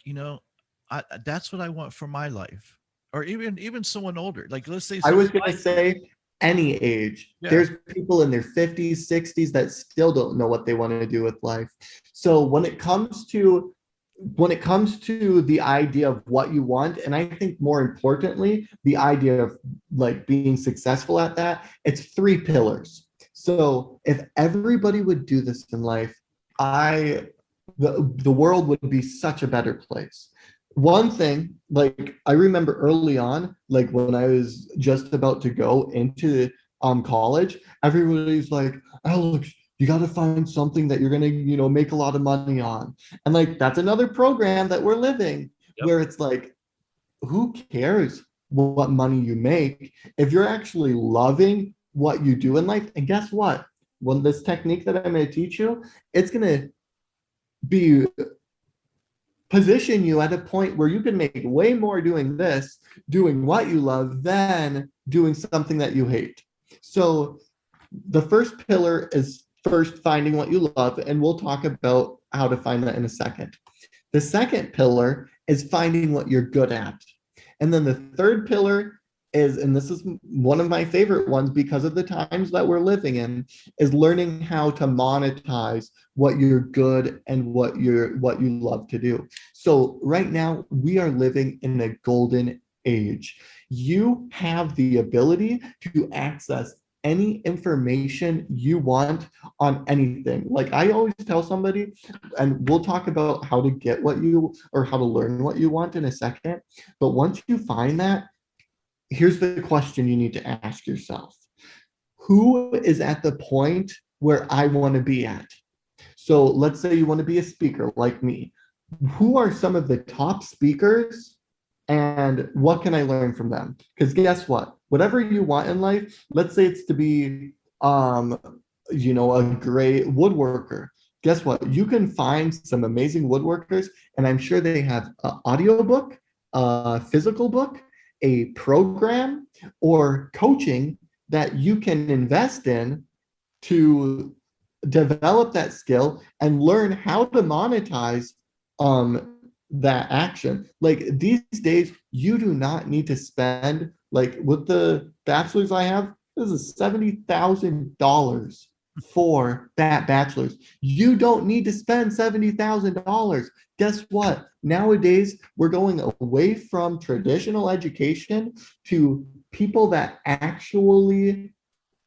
that's what I want for my life? Or even someone older, like let's say I someone was going to my age. say any age. Yeah. There's people in their 50s, 60s that still don't know what they want to do with life. So when it comes to the idea of what you want, and I think more importantly, the idea of like being successful at that, it's three pillars. So if everybody would do this in life, I the world would be such a better place. One thing, like I remember early on, like when I was just about to go into college, everybody's like, Alex, you got to find something that you're going to, make a lot of money on. And like, that's another program that we're living Yep. where it's like, who cares what money you make if you're actually loving what you do in life? And guess what? When this technique that I'm going to teach you, it's going to be position you at a point where you can make way more doing this, doing what you love, than doing something that you hate. So the first pillar is first finding what you love, and we'll talk about how to find that in a second. The second pillar is finding what you're good at. And then the third pillar is, and this is one of my favorite ones because of the times that we're living in, is learning how to monetize what you're good and what you love to do. So right now we are living in a golden age. You have the ability to access any information you want on anything. Like I always tell somebody, and we'll talk about how to get what you, or how to learn what you want in a second. But once you find that, here's the question you need to ask yourself. Who is at the point where I want to be at? So let's say you want to be a speaker like me. Who are some of the top speakers and what can I learn from them? Because guess what? Whatever you want in life, let's say it's to be a great woodworker. Guess what? You can find some amazing woodworkers, and I'm sure they have an audio book, a physical book, a program, or coaching that you can invest in to develop that skill and learn how to monetize that action. Like these days, you do not need to spend, like with the bachelor's I have, this is $70,000 for that bachelor's. You don't need to spend $70,000. Guess what? Nowadays, we're going away from traditional education to people that actually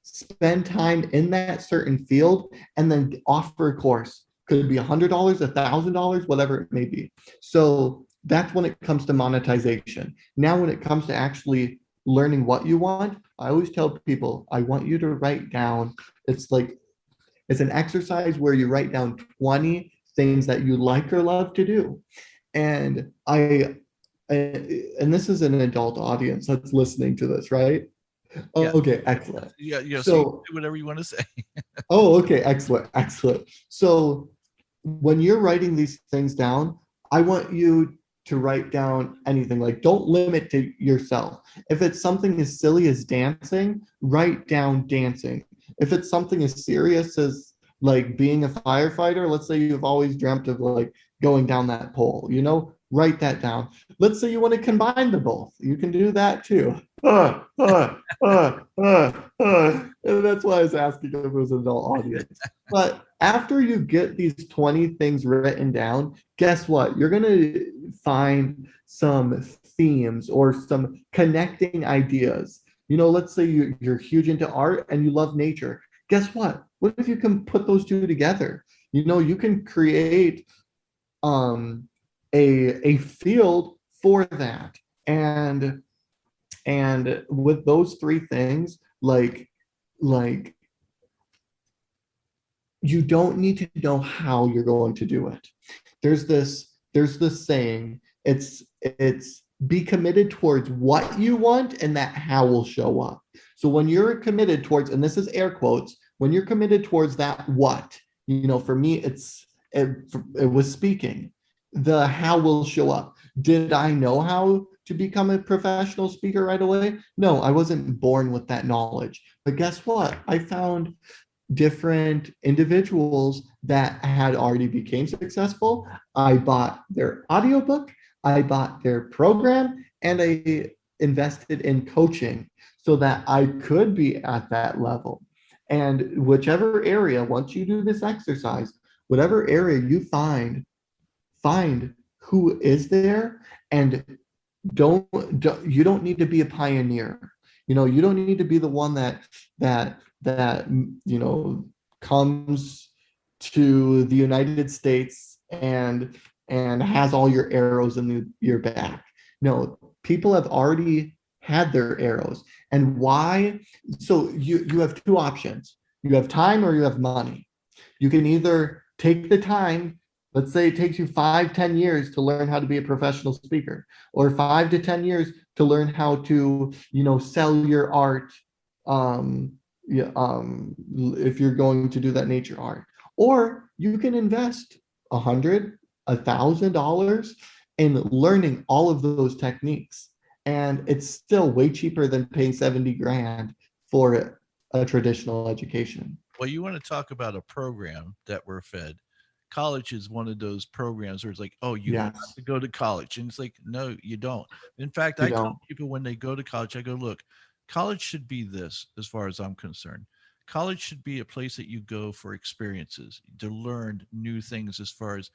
spend time in that certain field and then offer a course. Could be $100, $1,000, whatever it may be. So that's when it comes to monetization. Now, when it comes to actually learning what you want, I always tell people, I want you to write down, it's an exercise where you write down 20 things that you like or love to do. And and this is an adult audience that's listening to this, right? Yeah. Okay, excellent. Yeah. Yeah. So you So, do whatever you want to say. oh, okay, excellent, excellent. So, when you're writing these things down, I want you to write down anything. Like, don't limit to yourself. If it's something as silly as dancing, write down dancing. If it's something as serious as like being a firefighter, let's say you've always dreamt of like going down that pole, write that down. Let's say you want to combine the both. You can do that too. And that's why I was asking if it was an adult audience. But after you get these 20 things written down, guess what? You're going to find some themes or some connecting ideas. Let's say you're huge into art and you love nature. Guess what? What if you can put those two together? You can create a field for that. And with those three things, like you don't need to know how you're going to do it. There's this saying, it's be committed towards what you want and that how will show up. So when you're committed towards, and this is air quotes, when you're committed towards that what, for me it was speaking. The how will show up. Did I know how to become a professional speaker right away? No, I wasn't born with that knowledge. But guess what? I found different individuals that had already became successful. I bought their audiobook, I bought their program, and I invested in coaching so that I could be at that level. And whichever area, once you do this exercise, whatever area you find who is there, and you don't need to be a pioneer. You don't need to be the one that comes to the United States and has all your arrows in your back. No, people have already had their arrows. And why? So you have two options. You have time or you have money. You can either take the time, let's say it takes you 5, 10 years to learn how to be a professional speaker, or 5 to 10 years to learn how to, sell your art. Yeah, if you're going to do that nature art, or you can invest $100, $1,000 in learning all of those techniques, and it's still way cheaper than paying 70 grand for a traditional education. Well, you want to talk about a program that we're fed. College is one of those programs where it's like, oh, you have Yes, to go to college. And it's like, no, you don't. In fact, you I tell don't. people when they go to college, I go, look, college should be this, as far as I'm concerned. College should be a place that you go for experiences, to learn new things as far as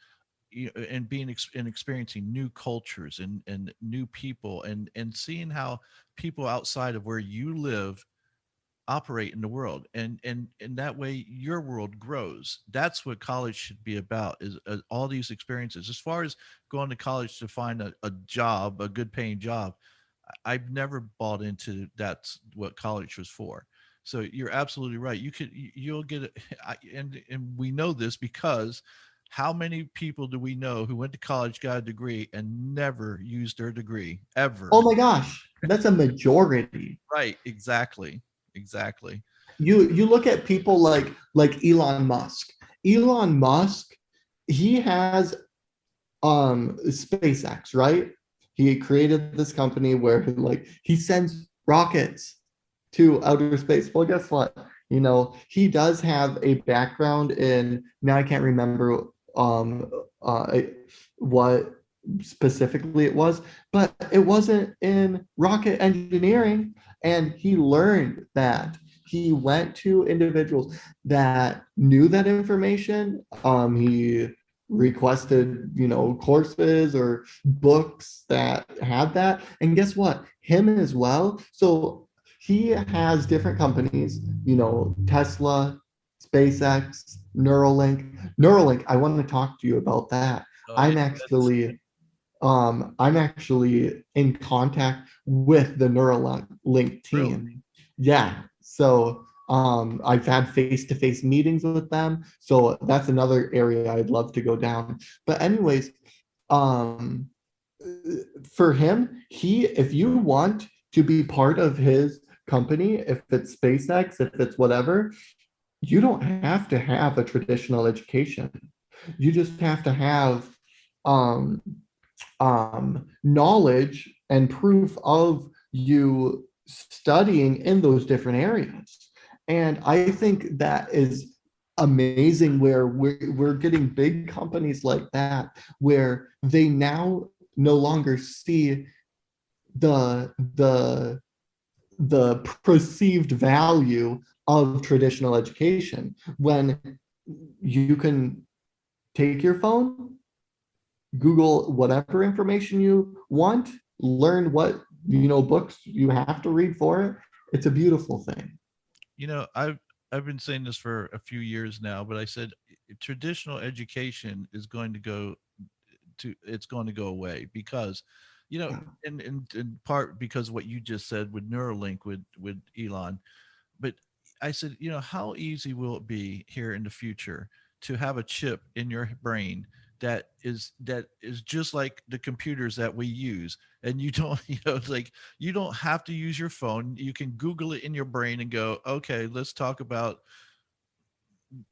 and and experiencing new cultures and new people and seeing how people outside of where you live operate in the world, and that way your world grows. That's what college should be about, is all these experiences. As far as going to college to find a job, a good paying job, I've never bought into that's what college was for. So you're absolutely right. You'll get it. And we know this because how many people do we know who went to college, got a degree, and never used their degree ever? Oh my gosh, that's a majority. Right, exactly, exactly. You look at people like Elon Musk. Elon Musk, he has SpaceX, right? He created this company where like he sends rockets to outer space. Well, guess what? He does have a background in, now I can't remember um uh what specifically it was, but it wasn't in rocket engineering. And he learned that. He went to individuals that knew that information. He requested, courses or books that had that. And guess what? Him as well. So he has different companies, Tesla, SpaceX, Neuralink. Neuralink, I want to talk to you about that. Oh yeah, I'm that's actually I'm actually in contact with the Neuralink really. team. Yeah. So I've had face-to-face meetings with them. So that's another area I'd love to go down. But anyways, um, for him, if you want to be part of his company, if it's SpaceX, if it's whatever, you don't have to have a traditional education. You just have to have um, knowledge and proof of you studying in those different areas. And I think that is amazing, where we're getting big companies like that, where they now no longer see the the the perceived value of traditional education, when you can take your phone, Google whatever information you want, learn what, books you have to read for it. It's a beautiful thing. I've been saying this for a few years now, but I said traditional education is going to go it's going to go away because, you know, Yeah. in part because of what you just said with Neuralink with Elon. But I said, how easy will it be here in the future to have a chip in your brain that is just like the computers that we use, and you don't, it's like you don't have to use your phone. You can Google it in your brain and go, okay, let's talk about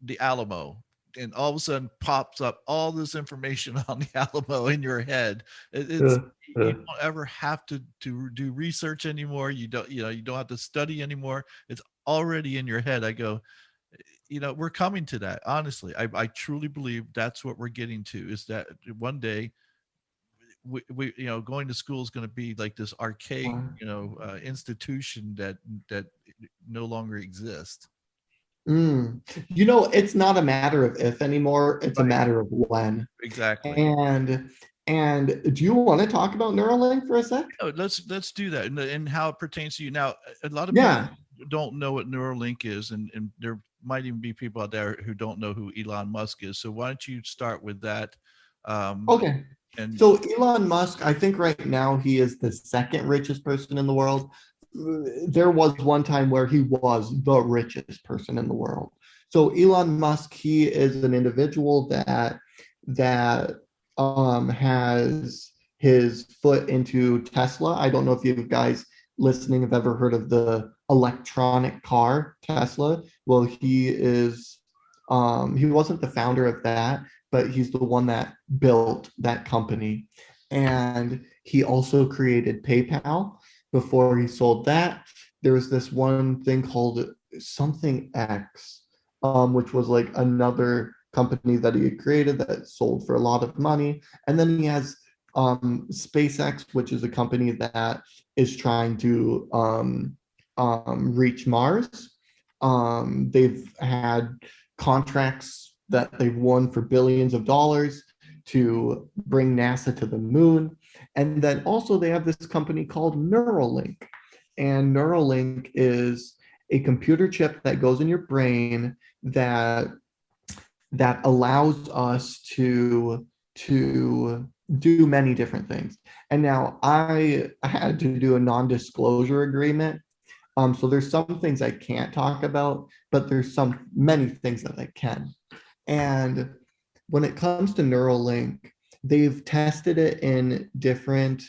the Alamo, and all of a sudden pops up all this information on the Alamo in your head. It's Uh, you uh, don't ever have to do research anymore. You don't have to study anymore. It's already in your head. I go, we're coming to that. Honestly, I truly believe that's what we're getting to. Is that one day we going to school is going to be like this archaic institution that no longer exists. it's not a matter of if anymore, it's a Right. matter of when. Exactly. And do you want to talk about Neuralink for a sec? Oh, let's do that, and how it pertains to you. Now, a lot of people Yeah. don't know what Neuralink is, and there might even be people out there who don't know who Elon Musk is. So why don't you start with that? Um, Okay. And So Elon Musk, I think right now he is the second richest person in the world. There was one time where he was the richest person in the world. So Elon Musk, he is an individual that has his foot into Tesla. I don't know if you guys listening have ever heard of the electronic car Tesla. Well, he wasn't the founder of that, but he's the one that built that company. And he also created PayPal before he sold that. There was this one thing called something X, which was like another company that he had created that sold for a lot of money. And then he has SpaceX, which is a company that is trying to reach Mars. They've had contracts that they've won for billions of dollars to bring NASA to the moon. And then also they have this company called Neuralink. And Neuralink is a computer chip that goes in your brain that allows us to do many different things. And now I had to do a non-disclosure agreement. So there's some things I can't talk about, but there's some many things that I can. And when it comes to Neuralink, they've tested it in different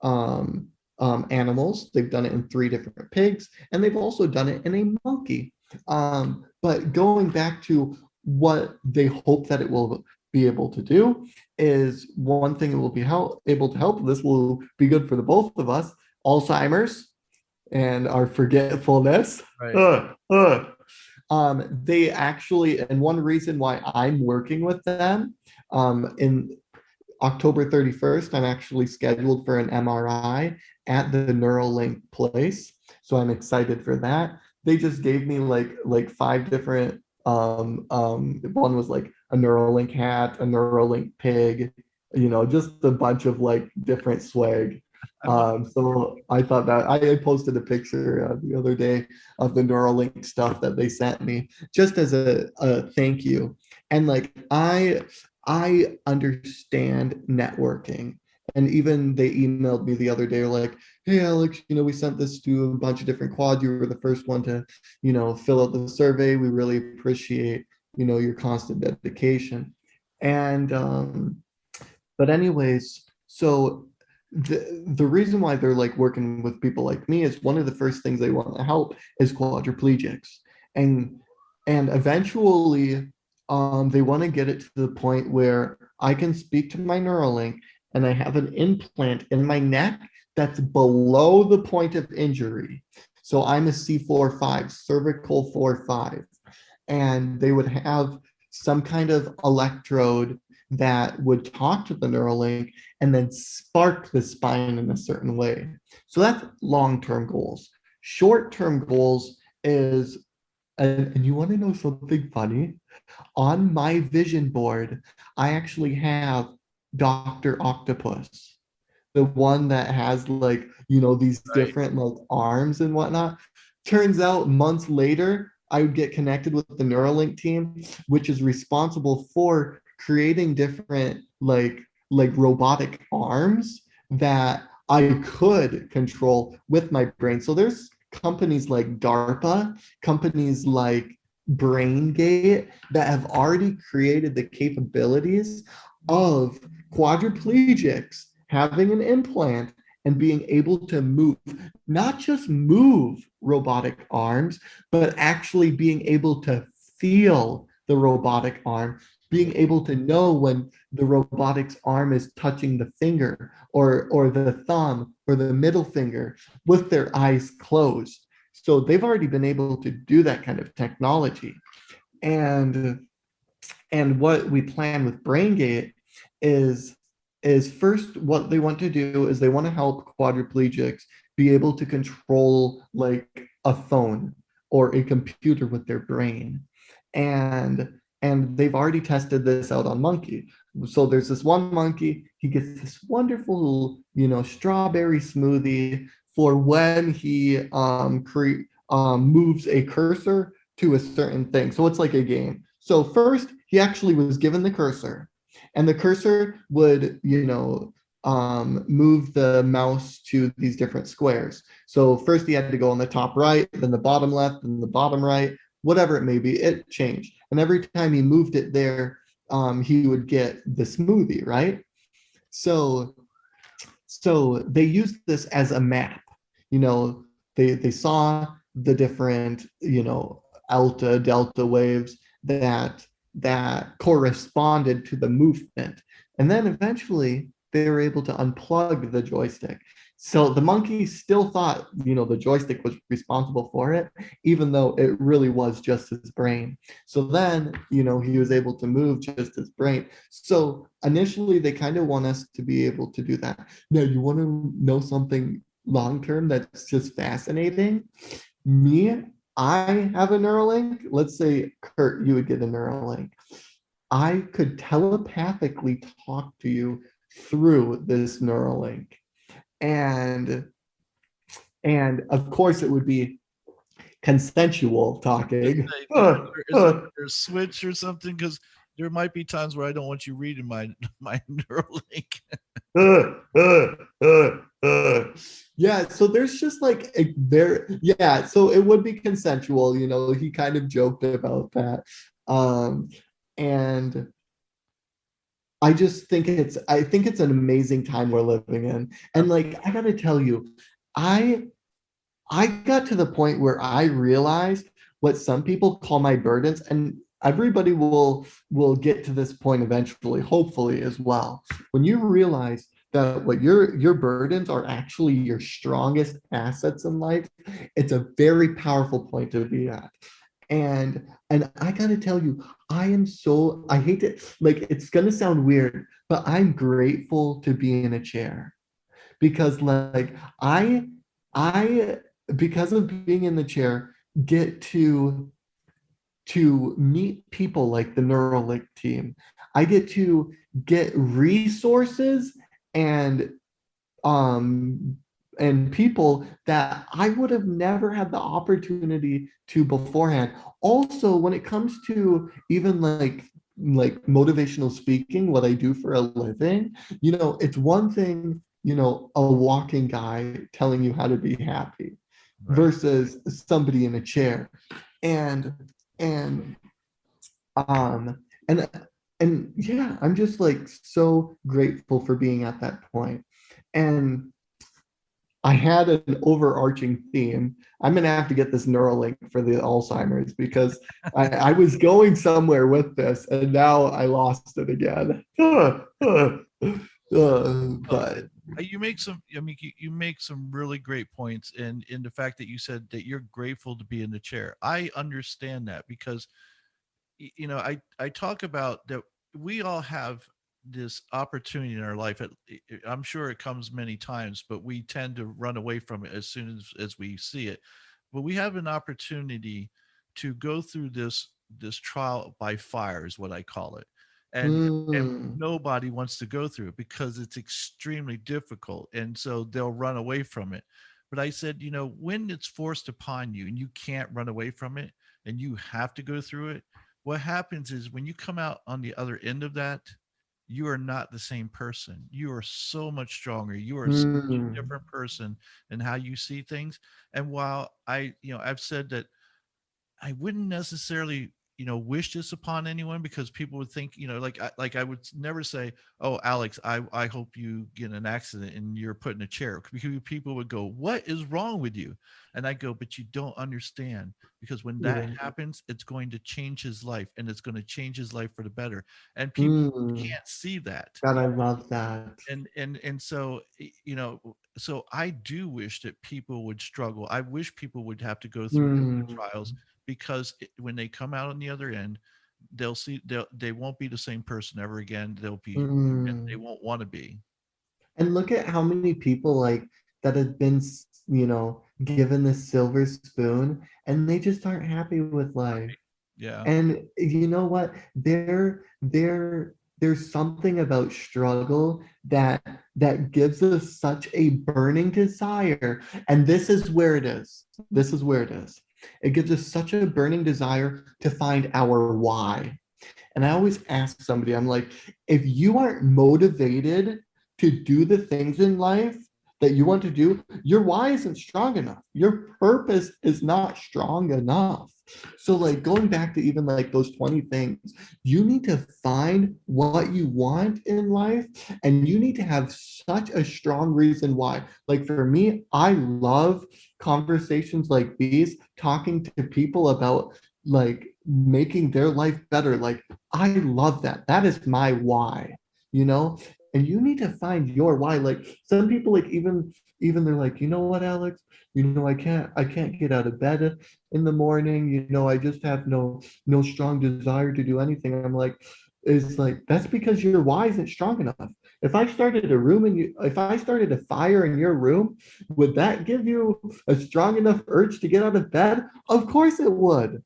um, animals. They've done it in 3 different pigs, and they've also done it in a monkey. But going back to what they hope that it will be able to do is one thing it will be able to help. This will be good for the both of us. Alzheimer's and our forgetfulness. right. They actually, and one reason why I'm working with them in October 31st, I'm actually scheduled for an MRI at the Neuralink place. So I'm excited for that. They just gave me like 5 different one was like a Neuralink hat, a Neuralink pig, just a bunch of like different swag. I love So I thought that I posted a picture the other day of the Neuralink stuff that they sent me just as a thank you. And like I understand networking. And even they emailed me the other day, like, hey, Alex, we sent this to a bunch of different quads. You were the first one to, fill out the survey. We really appreciate, your constant dedication. And, but anyways, so the reason why they're like working with people like me is one of the first things they want to help is quadriplegics. And and eventually they want to get it to the point where I can speak to my Neuralink and I have an implant in my neck that's below the point of injury. So I'm a C4-5, cervical 4-5. And they would have some kind of electrode that would talk to the Neuralink and then spark the spine in a certain way. So that's long-term goals. Short-term goals is, and you want to know something funny? On my vision board, I actually have Dr. Octopus, the one that has like, these right. different like arms and whatnot. Turns out months later, I would get connected with the Neuralink team, which is responsible for creating different like robotic arms that I could control with my brain. So there's companies like DARPA, companies like BrainGate that have already created the capabilities of quadriplegics having an implant and being able to move, not just move robotic arms, but actually being able to feel the robotic arm, being able to know when the robotics arm is touching the finger or the thumb or the middle finger with their eyes closed. So they've already been able to do that kind of technology. And what we plan with BrainGate is first what they want to do is they want to help quadriplegics be able to control like a phone or a computer with their brain. And they've already tested this out on monkey. So there's this one monkey, he gets this wonderful, strawberry smoothie for when he moves a cursor to a certain thing. So it's like a game. So first, he actually was given the cursor, And the cursor would, move the mouse to these different squares. So first he had to go on the top right, then the bottom left, then the bottom right, whatever it may be, it changed. And every time he moved it there, he would get the smoothie, right? So they used this as a map. They saw the different, alpha, delta waves that corresponded to the movement. And then eventually they were able to unplug the joystick. So the monkey still thought, the joystick was responsible for it, even though it really was just his brain. So then, he was able to move just his brain. So initially, they kind of want us to be able to do that. Now, you want to know something long term that's just fascinating? Me, I have a neural link. Let's say, Kurt, you would get a neural link. I could telepathically talk to you through this neural link. And of course it would be consensual talking. There a switch or something? Because there might be times where I don't want you reading my Neuralink. Yeah, so there's just like yeah, so it would be consensual, he kind of joked about that. And I think it's an amazing time we're living in. And like I gotta tell you, I I got to the point where I realized what some people call my burdens, and everybody will get to this point eventually, hopefully as well. When you realize that what your burdens are actually your strongest assets in life, it's a very powerful point to be at. And I gotta tell you, I hate it, like it's gonna sound weird, but I'm grateful to be in a chair because like I because of being in the chair get to meet people like the Neuralink team. I get to get resources and um people that I would have never had the opportunity to beforehand. Also, when it comes to even like motivational speaking, what I do for a living, it's one thing, a walking guy telling you how to be happy Right. versus somebody in a chair. And and um and and yeah, I'm just like so grateful for being at that point. And I had an overarching theme. I'm gonna have to get this Neuralink for the Alzheimer's because I was going somewhere with this and now I lost it again. Oh, But you make some. I mean, you make some really great points, and in the fact that you said that you're grateful to be in the chair. I understand that because I talk about that we all have this opportunity in our life. I'm sure it comes many times, but we tend to run away from it as soon as we see it. But we have an opportunity to go through this trial by fire is what I call it. And mm, nobody wants to go through it because it's extremely difficult. And so they'll run away from it. But I said, when it's forced upon you and you can't run away from it and you have to go through it, what happens is when you come out on the other end of that, you are not the same person. You are so much stronger. You are such a mm, different person in how you see things. And while I've said that I wouldn't necessarily, wish this upon anyone because people would think, like I would never say, "Oh, Alex, I hope you get in an accident and you're put in a chair." Because people would go, "What is wrong with you?" And I go, "But you don't understand because when that yeah, happens, it's going to change his life and it's going to change his life for the better." And people mm. can't see that. God, I love that. And so so I do wish that people would struggle. I wish people would have to go through the Mm, trials because when they come out on the other end, they won't be the same person ever again. They mm. won't want to be. And look at how many people like that have been, given this silver spoon and they just aren't happy with life. Yeah. And you know what? There's something about struggle that gives us such a burning desire. And this is where it is. This is where it is. It gives us such a burning desire to find our why. And I always ask somebody, I'm like, if you aren't motivated to do the things in life that you want to do, your why isn't strong enough. Your purpose is not strong enough. So, like, going back to even like those 20 things, you need to find what you want in life, and you need to have such a strong reason why. Like, for me, I love conversations like these, talking to people about like making their life better. Like, I love that. That is my why, you know? And you need to find your why. Like, some people, like, even they're like, you know what, Alex, I can't get out of bed in the morning, I just have no strong desire to do anything. I'm like, it's like, that's because your why isn't strong enough. If I started a fire in your room, would that give you a strong enough urge to get out of bed? Of course it would,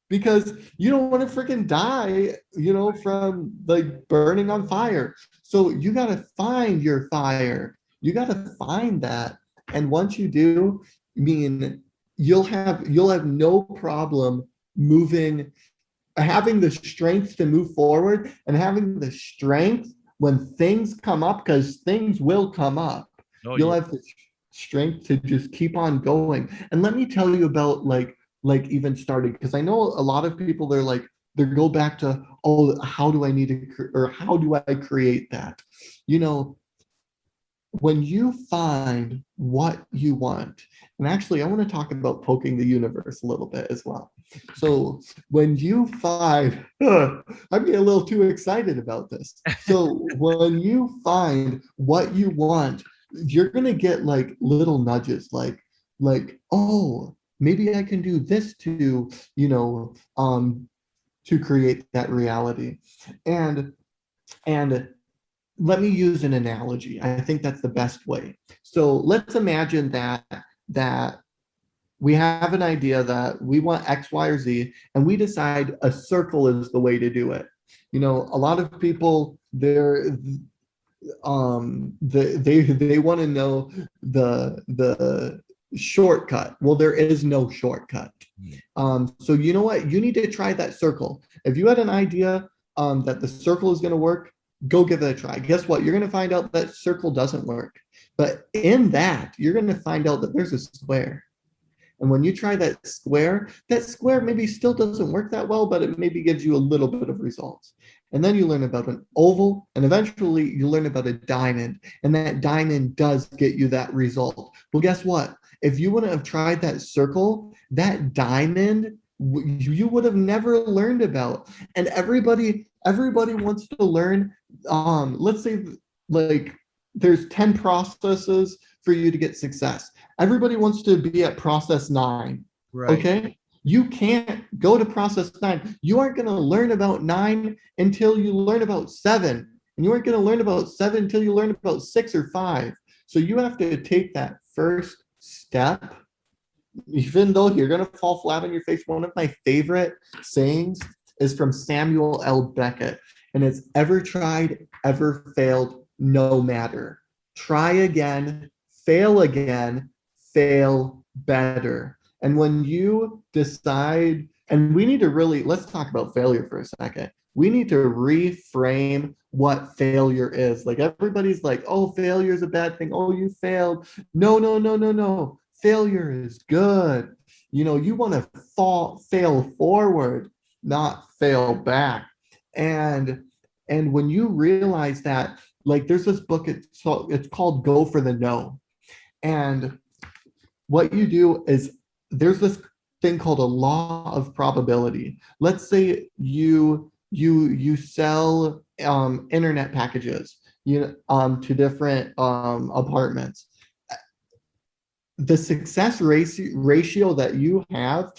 because you don't want to freaking die, from like burning on fire. So you got to find your fire. You got to find that. And once you do, I mean, you'll have no problem moving, having the strength to move forward, and having the strength when things come up, because things will come up. Oh You'll yeah. have the strength to just keep on going. And let me tell you about like even starting, because I know a lot of people, they go back to, oh, how do I need to, or how do I create that? You know, when you find what you want, and actually, I want to talk about poking the universe a little bit as well. So, when you find, I'm getting a little too excited about this. So, when you find what you want, you're going to get like little nudges, oh, maybe I can do this to create that reality. And and let me use an analogy. I think that's the best way. So let's imagine that we have an idea that we want X, Y, or Z, and we decide a circle is the way to do it. A lot of people, they want to know the shortcut. Well, there is no shortcut. So you know what? You need to try that circle. If you had an idea that the circle is going to work, go give it a try. Guess what? You're going to find out that circle doesn't work. But in that, you're going to find out that there's a square. And when you try that square maybe still doesn't work that well, but it maybe gives you a little bit of results. And then you learn about an oval, and eventually you learn about a diamond, and that diamond does get you that result. Well, guess what? If you wouldn't have tried that circle, that diamond you would have never learned about. And everybody wants to learn. Let's say, like, there's 10 processes for you to get success. Everybody wants to be at process 9. Right. Okay, you can't go to process 9. You aren't going to learn about 9 until you learn about 7, and you aren't going to learn about 7 until you learn about 6 or 5. So you have to take that first step, even though you're going to fall flat on your face. One of my favorite sayings is from Samuel L. Beckett, and it's, ever tried, ever failed, no matter. Try again, again, fail better. And when you decide, and we need to really, let's talk about failure for a second. We need to reframe what failure is. Like, everybody's like, oh, failure is a bad thing. Oh, you failed. No, no, no, no, no. Failure is good. You want to fail forward, not fail back. And when you realize that, like, there's this book, it's called Go for the No. And what you do is, there's this thing called a law of probability. Let's say you sell internet packages to different apartments. The success ratio that you have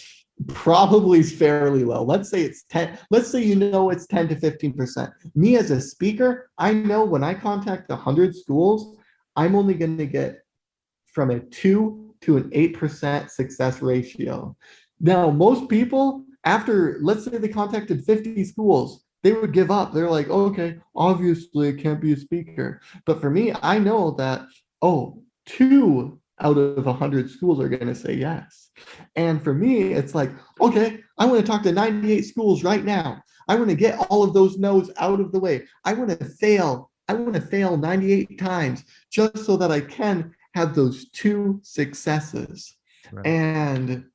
probably is fairly low. Let's say it's 10. Let's say it's 10 to 15%. Me as a speaker, I know when I contact 100 schools, I'm only going to get from a 2 to an 8% success ratio. Now, most people, after, let's say they contacted 50 schools, they would give up. They're like, okay, obviously I can't be a speaker. But for me, I know that, oh, 2 out of 100 schools are going to say yes. And for me, it's like, okay, I want to talk to 98 schools right now. I want to get all of those no's out of the way. I want to fail. I want to fail 98 times just so that I can have those two successes. Right. And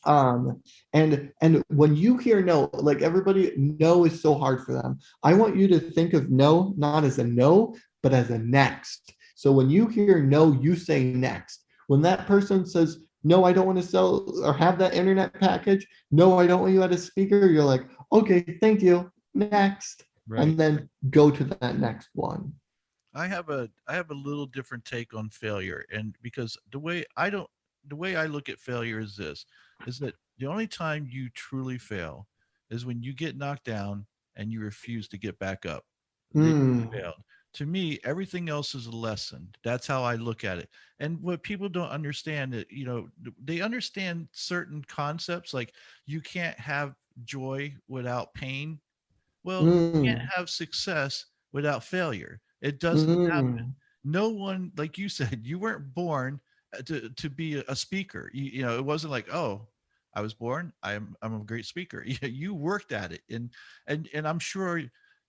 um and when you hear no, like everybody, no is so hard for them. I want you to think of no not as a no, but as a next. So when you hear no, you say next. When that person says no, I don't want to sell or have that internet package, no, I don't want you at a speaker, you're like, okay, thank you, next. Right. And then go to that next one. I have a little different take on failure, and because the way I look at failure is this, is that the only time you truly fail is when you get knocked down and you refuse to get back up. Then you Mm, failed. To me, everything else is a lesson. That's how I look at it. And what people don't understand that, they understand certain concepts like you can't have joy without pain. Well, you can't mm, have success without failure. It doesn't happen. mm, No one, like you said, you weren't born to be a speaker. It wasn't like, oh, I was born. I'm a great speaker. You worked at it, and I'm sure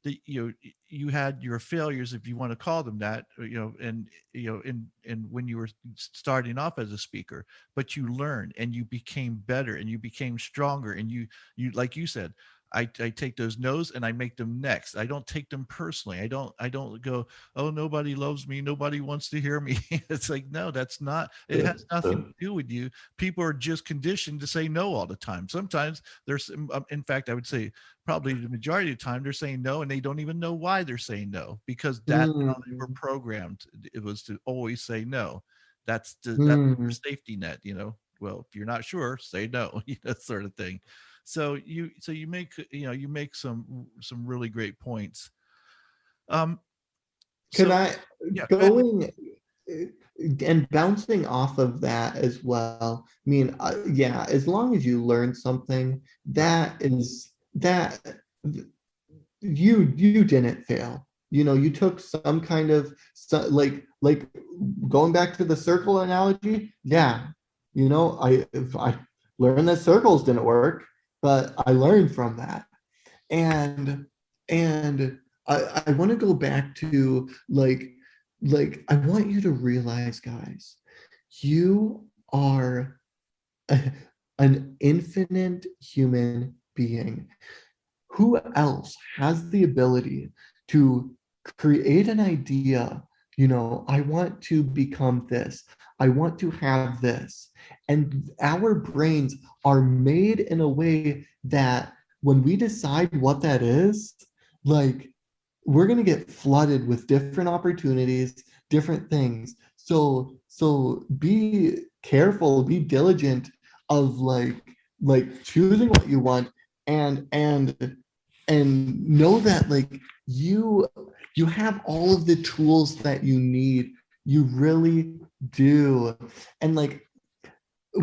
that you had your failures, if you want to call them that. And and when you were starting off as a speaker, but you learned and you became better and you became stronger and you like you said, I take those no's and I make them next. I don't take them personally. I don't go, oh, nobody loves me, nobody wants to hear me. It's like, no, that's not, it has nothing to do with you. People are just conditioned to say no all the time. Sometimes there's in fact, I would say probably the majority of the time they're saying no and they don't even know why they're saying no, because that's how they were mm, programmed. It was to always say no. That's mm. your safety net. Well, if you're not sure, say no, sort of thing. So you make some really great points. Um, Can so I, yeah, go ahead. going and bouncing off of that as well? I mean, yeah, as long as you learn something, Right. that you didn't fail. You took some kind of like going back to the circle analogy. Yeah, I learned that circles didn't work, but I learned from that. And and I want to go back to I want you to realize, guys, you are a, an infinite human being. Who else has the ability to create an idea? I want to become this, I want to have this. And our brains are made in a way that when we decide what that is, like, we're going to get flooded with different opportunities, different things. So be careful, be diligent of choosing what you want, and know that you you have all of the tools that you need. You really do. And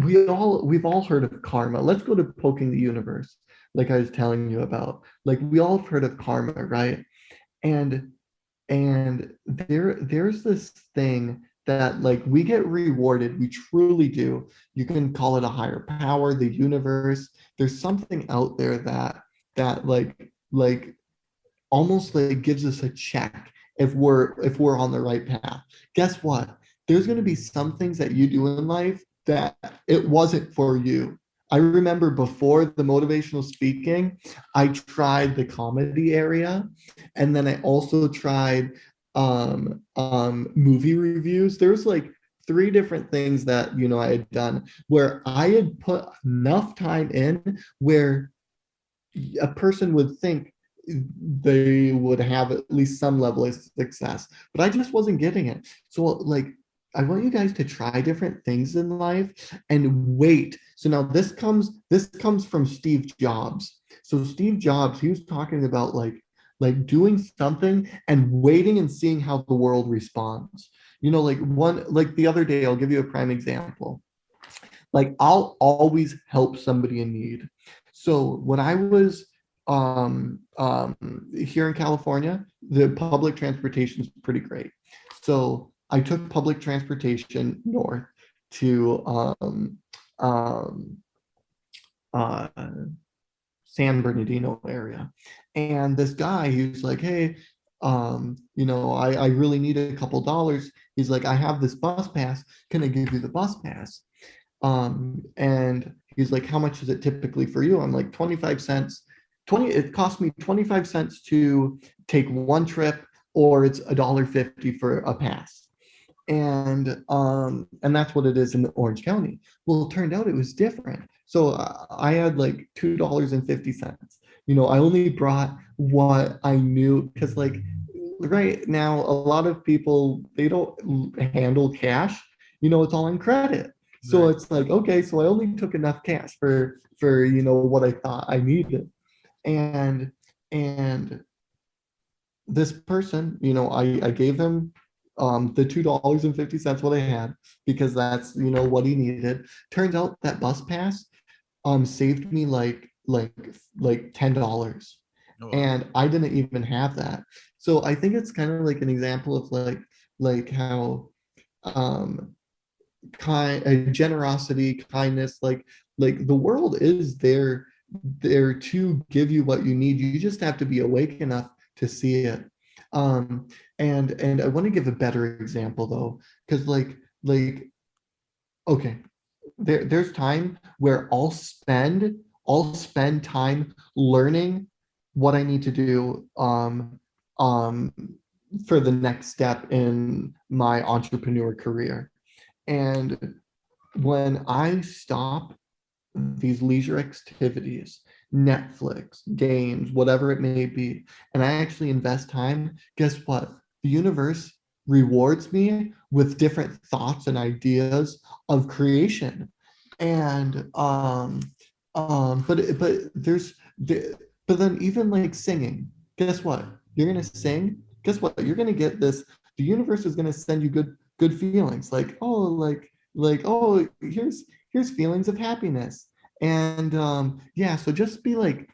we've all heard of karma. Let's go to poking the universe, like I was telling you about. Like, we all have heard of karma, right? And and there's this thing that, we get rewarded. We truly do. You can call it a higher power, the universe. There's something out there that almost gives us a check if we're on the right path. Guess what? There's going to be some things that you do in life that it wasn't for you. I remember before the motivational speaking, I tried the comedy area, and then I also tried movie reviews. There's three different things that I had done where I had put enough time in where a person would think they would have at least some level of success, but I just wasn't getting it. So I want you guys to try different things in life and wait. So now this comes from Steve Jobs. So Steve Jobs, he was talking about doing something and waiting and seeing how the world responds. The other day, I'll give you a prime example. I'll always help somebody in need. So when I was here in California, the public transportation is pretty great. So I took public transportation north to um, uh, San Bernardino area. And this guy, he was like, hey, I really need a couple dollars. He's like, I have this bus pass. Can I give you the bus pass? And he's like, how much is it typically for you? I'm like, 25 cents. It cost me 25 cents to take one trip, or it's $1.50 for a pass. And that's what it is in Orange County. Well, it turned out it was different. So I had like $2.50. I only brought what I knew, because like right now a lot of people, they don't handle cash. It's all on credit. So Right. it's like, okay, so I only took enough cash for what I thought I needed. And and this person, I gave him the $2.50 what I had, because that's what he needed. Turns out that bus pass saved me like $10. Oh, wow. And I didn't even have that. So I think it's kind of like an example of like how um generosity, kindness, like the world is there to give you what you need. You just have to be awake enough to see it. And I want to give a better example though, because like okay, there's time where I'll spend time learning what I need to do um for the next step in my entrepreneur career. And when I stop these leisure activities, Netflix, games, whatever it may be, and I actually invest time, guess what? The universe rewards me with different thoughts and ideas of creation. And but but then even like singing, guess what? You're gonna sing. Guess what? You're gonna get this. The universe is gonna send you good feelings, like, oh, oh, here's feelings of happiness. And yeah, so just be like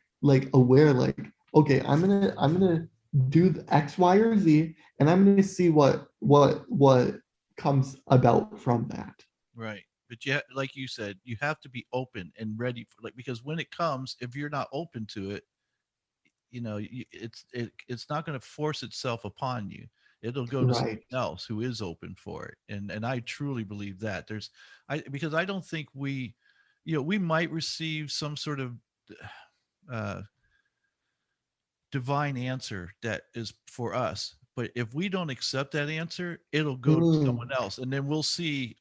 aware, like, okay, I'm gonna do the X, Y, or Z, and I'm gonna see what comes about from that. Right. But yeah, like you said, you have to be open and ready for, like, because when it comes, if you're not open to it, it's not going to force itself upon you. It'll go to someone Right. else who is open for it. And I truly believe that. Because I don't think we might receive some sort of uh divine answer that is for us, but if we don't accept that answer, it'll go to someone Mm. else, and then we'll see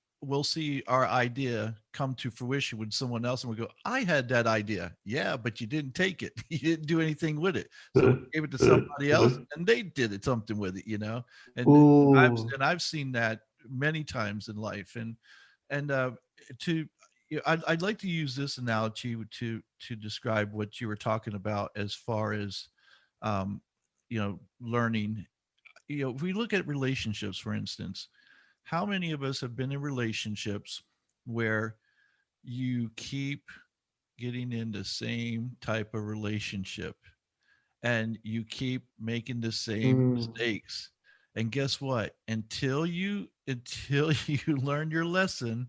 our idea come to fruition with someone else, and we go, I had that idea. Yeah, but you didn't take it. You didn't do anything with it. So we gave it to somebody else and they did it something with it. And i've Ooh. and I've seen that many times in life. And to I'd like to use this analogy to describe what you were talking about as far as learning. If we look at relationships, for instance, how many of us have been in relationships where you keep getting in the same type of relationship and you keep making the same Mm. mistakes? And guess what? Until you learn your lesson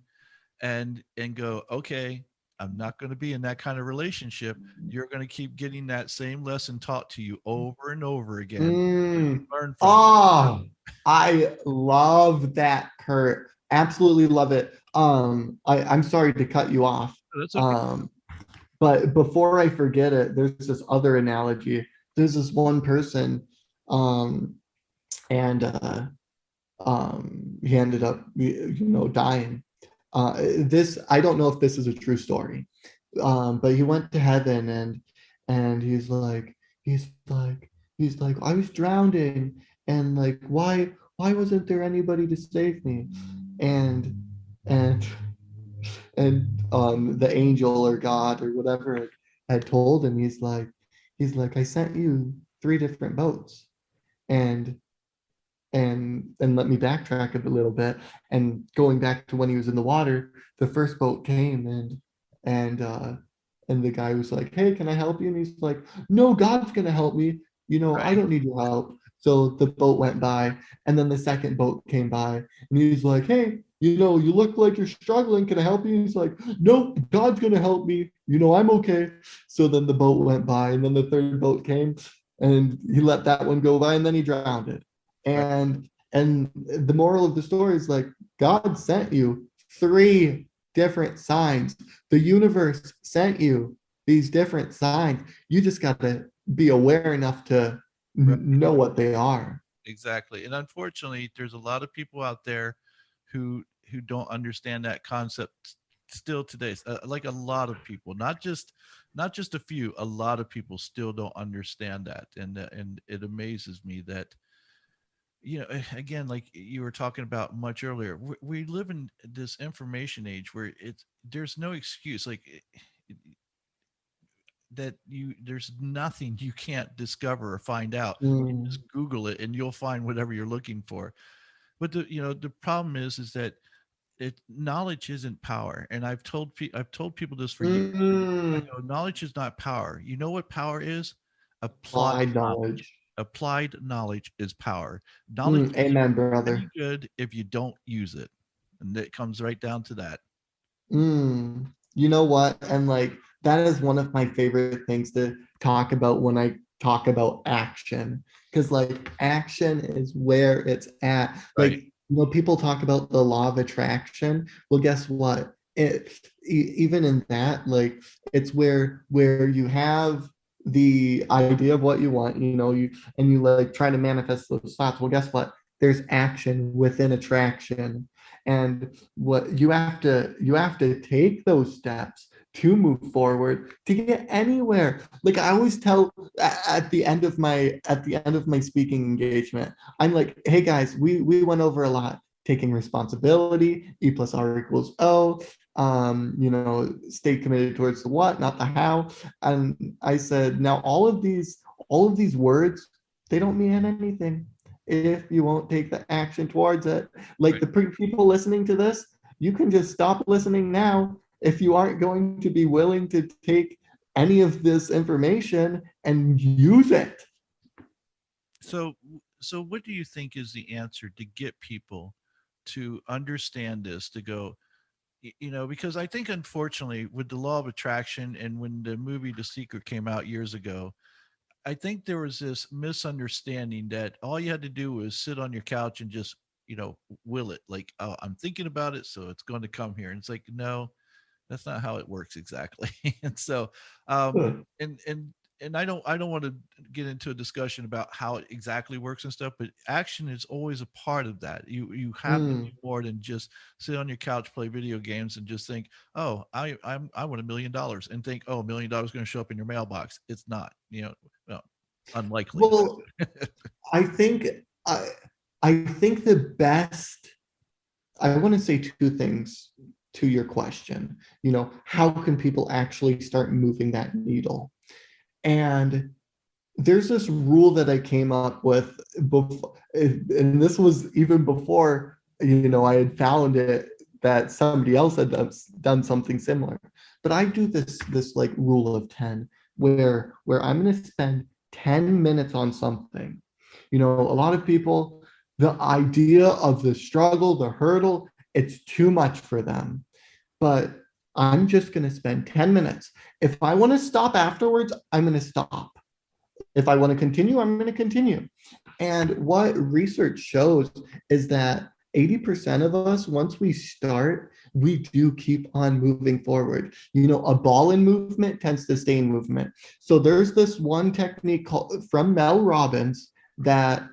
and go, okay, I'm not going to be in that kind of relationship, you're going to keep getting that same lesson taught to you over and over again. Mm. Learn from it. Oh, I love that, Kurt. Absolutely love it. I'm sorry to cut you off. Oh, that's okay. Um, but before I forget it, there's this other analogy. There's this one person, um, and he ended up, dying. This, I don't know if this is a true story, but he went to heaven, and he's like, I was drowning, and like, why wasn't there anybody to save me? And and and the angel or God or whatever had told him, he's like, I sent you three different boats. And and let me backtrack a little bit, and going back to when he was in the water, the first boat came, and the guy was like, hey, can I help you? And he's like, no, God's gonna help me. I Right. don't need your help. So the boat went by, and then the second boat came by, and he's like, hey, you look like you're struggling. Can I help you? He's like, nope, God's gonna help me. I'm okay. So then the boat went by, and then the third boat came, and he let that one go by, and then he drowned it. Right. And the moral of the story is like, God sent you three different signs. The universe sent you these different signs. You just got to be aware enough to Right. know what they are. Exactly. And unfortunately, there's a lot of people out there who don't understand that concept still today. Like a lot of people, not just a few, a lot of people still don't understand that, and it amazes me that again, like you were talking about much earlier, we live in this information age where there's no excuse that there's nothing you can't discover or find out. You just Mm, Google it and you'll find whatever you're looking for. But the problem is that knowledge isn't power, and I've told people this for years. I mm, go, knowledge is not power. You know what power is? Applied applied knowledge. knowledge. Applied knowledge is power. Knowledge doesn't Amen, do you brother. any good if you don't use it, and it comes right down to that. You know what? And like, that is one of my favorite things to talk about when I talk about action. Because like, action is where it's at. Like, Right. people talk about the law of attraction. Well, guess what? Even in that, like, it's where you have the idea of what you want, you like try to manifest those thoughts. Well, guess what? There's action within attraction. And what you have to take those steps to move forward to get anywhere. Like I always tell at the end of my speaking engagement, I'm like, hey guys, we went over a lot. Taking responsibility, E plus R equals O, stay committed towards the what, not the how. And I said, now all of these words, they don't mean anything if you won't take the action towards it. Like Right. the people listening to this, you can just stop listening now if you aren't going to be willing to take any of this information and use it. So, so what do you think is the answer to get people to understand this? To go, because I think unfortunately with the law of attraction and when the movie The Secret came out years ago, I think there was this misunderstanding that all you had to do was sit on your couch and just, will it. Like, oh, I'm thinking about it, so it's going to come here. And it's like, no, that's not how it works exactly. And so, um, Huh. and I don't want to get into a discussion about how it exactly works and stuff, but action is always a part of that. You have to do Mm. more than just sit on your couch, play video games, and just think, oh, I want $1 million, and think, oh, $1 million going to show up in your mailbox. It's not, well, unlikely. Well, I think I I think the best I want to say two things to your question. How can people actually start moving that needle? And there's this rule that I came up with before, and this was even before I had found it, that somebody else had done something similar. But I do this like rule of 10, where I'm going to spend 10 minutes on something. A lot of people, the idea of the struggle, the hurdle, it's too much for them. But I'm just going to spend 10 minutes. If I want to stop afterwards, I'm going to stop. If I want to continue, I'm going to continue. And what research shows is that 80% of us, once we start, we do keep on moving forward. A ball in movement tends to stay in movement. So there's this one technique from Mel Robbins that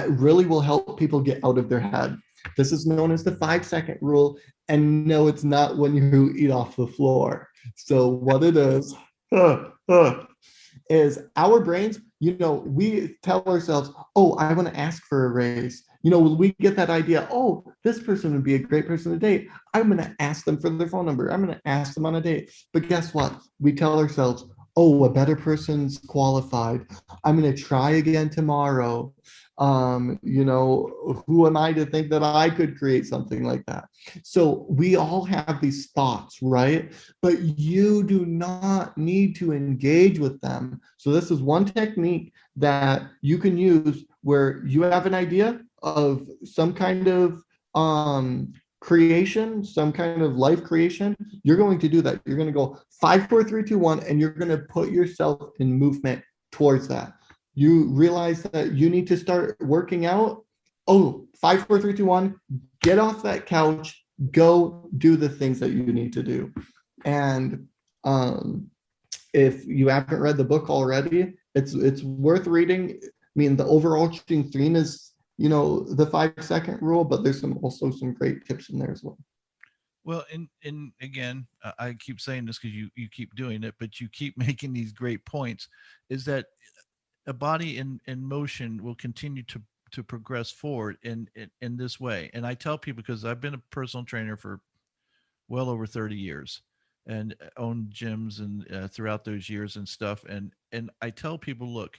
really will help people get out of their head. This is known as the 5-second rule. And no, it's not when you eat off the floor. So what it is, is our brains, we tell ourselves, oh, I want to ask for a raise. We get that idea, oh, this person would be a great person to date. I'm going to ask them for their phone number. I'm going to ask them on a date. But guess what? We tell ourselves, oh, a better person's qualified. I'm going to try again tomorrow. Who am I to think that I could create something like that? So we all have these thoughts, right? But you do not need to engage with them. So this is one technique that you can use where you have an idea of some kind of creation, some kind of life creation, you're going to do that. You're going to go 5, 4, 3, 2, 1, and you're going to put yourself in movement towards that. You realize that you need to start working out. Oh, 5, 4, 3, 2, 1, get off that couch, go do the things that you need to do. And if you haven't read the book already, it's worth reading. I mean, the overarching theme is, the 5 second rule, but there's also some great tips in there as well. Well, and again, I keep saying this because you keep doing it, but you keep making these great points. Is that a body in motion will continue to progress forward in this way? And I tell people, because I've been a personal trainer for well over 30 years and owned gyms and throughout those years and stuff, and I tell people, look,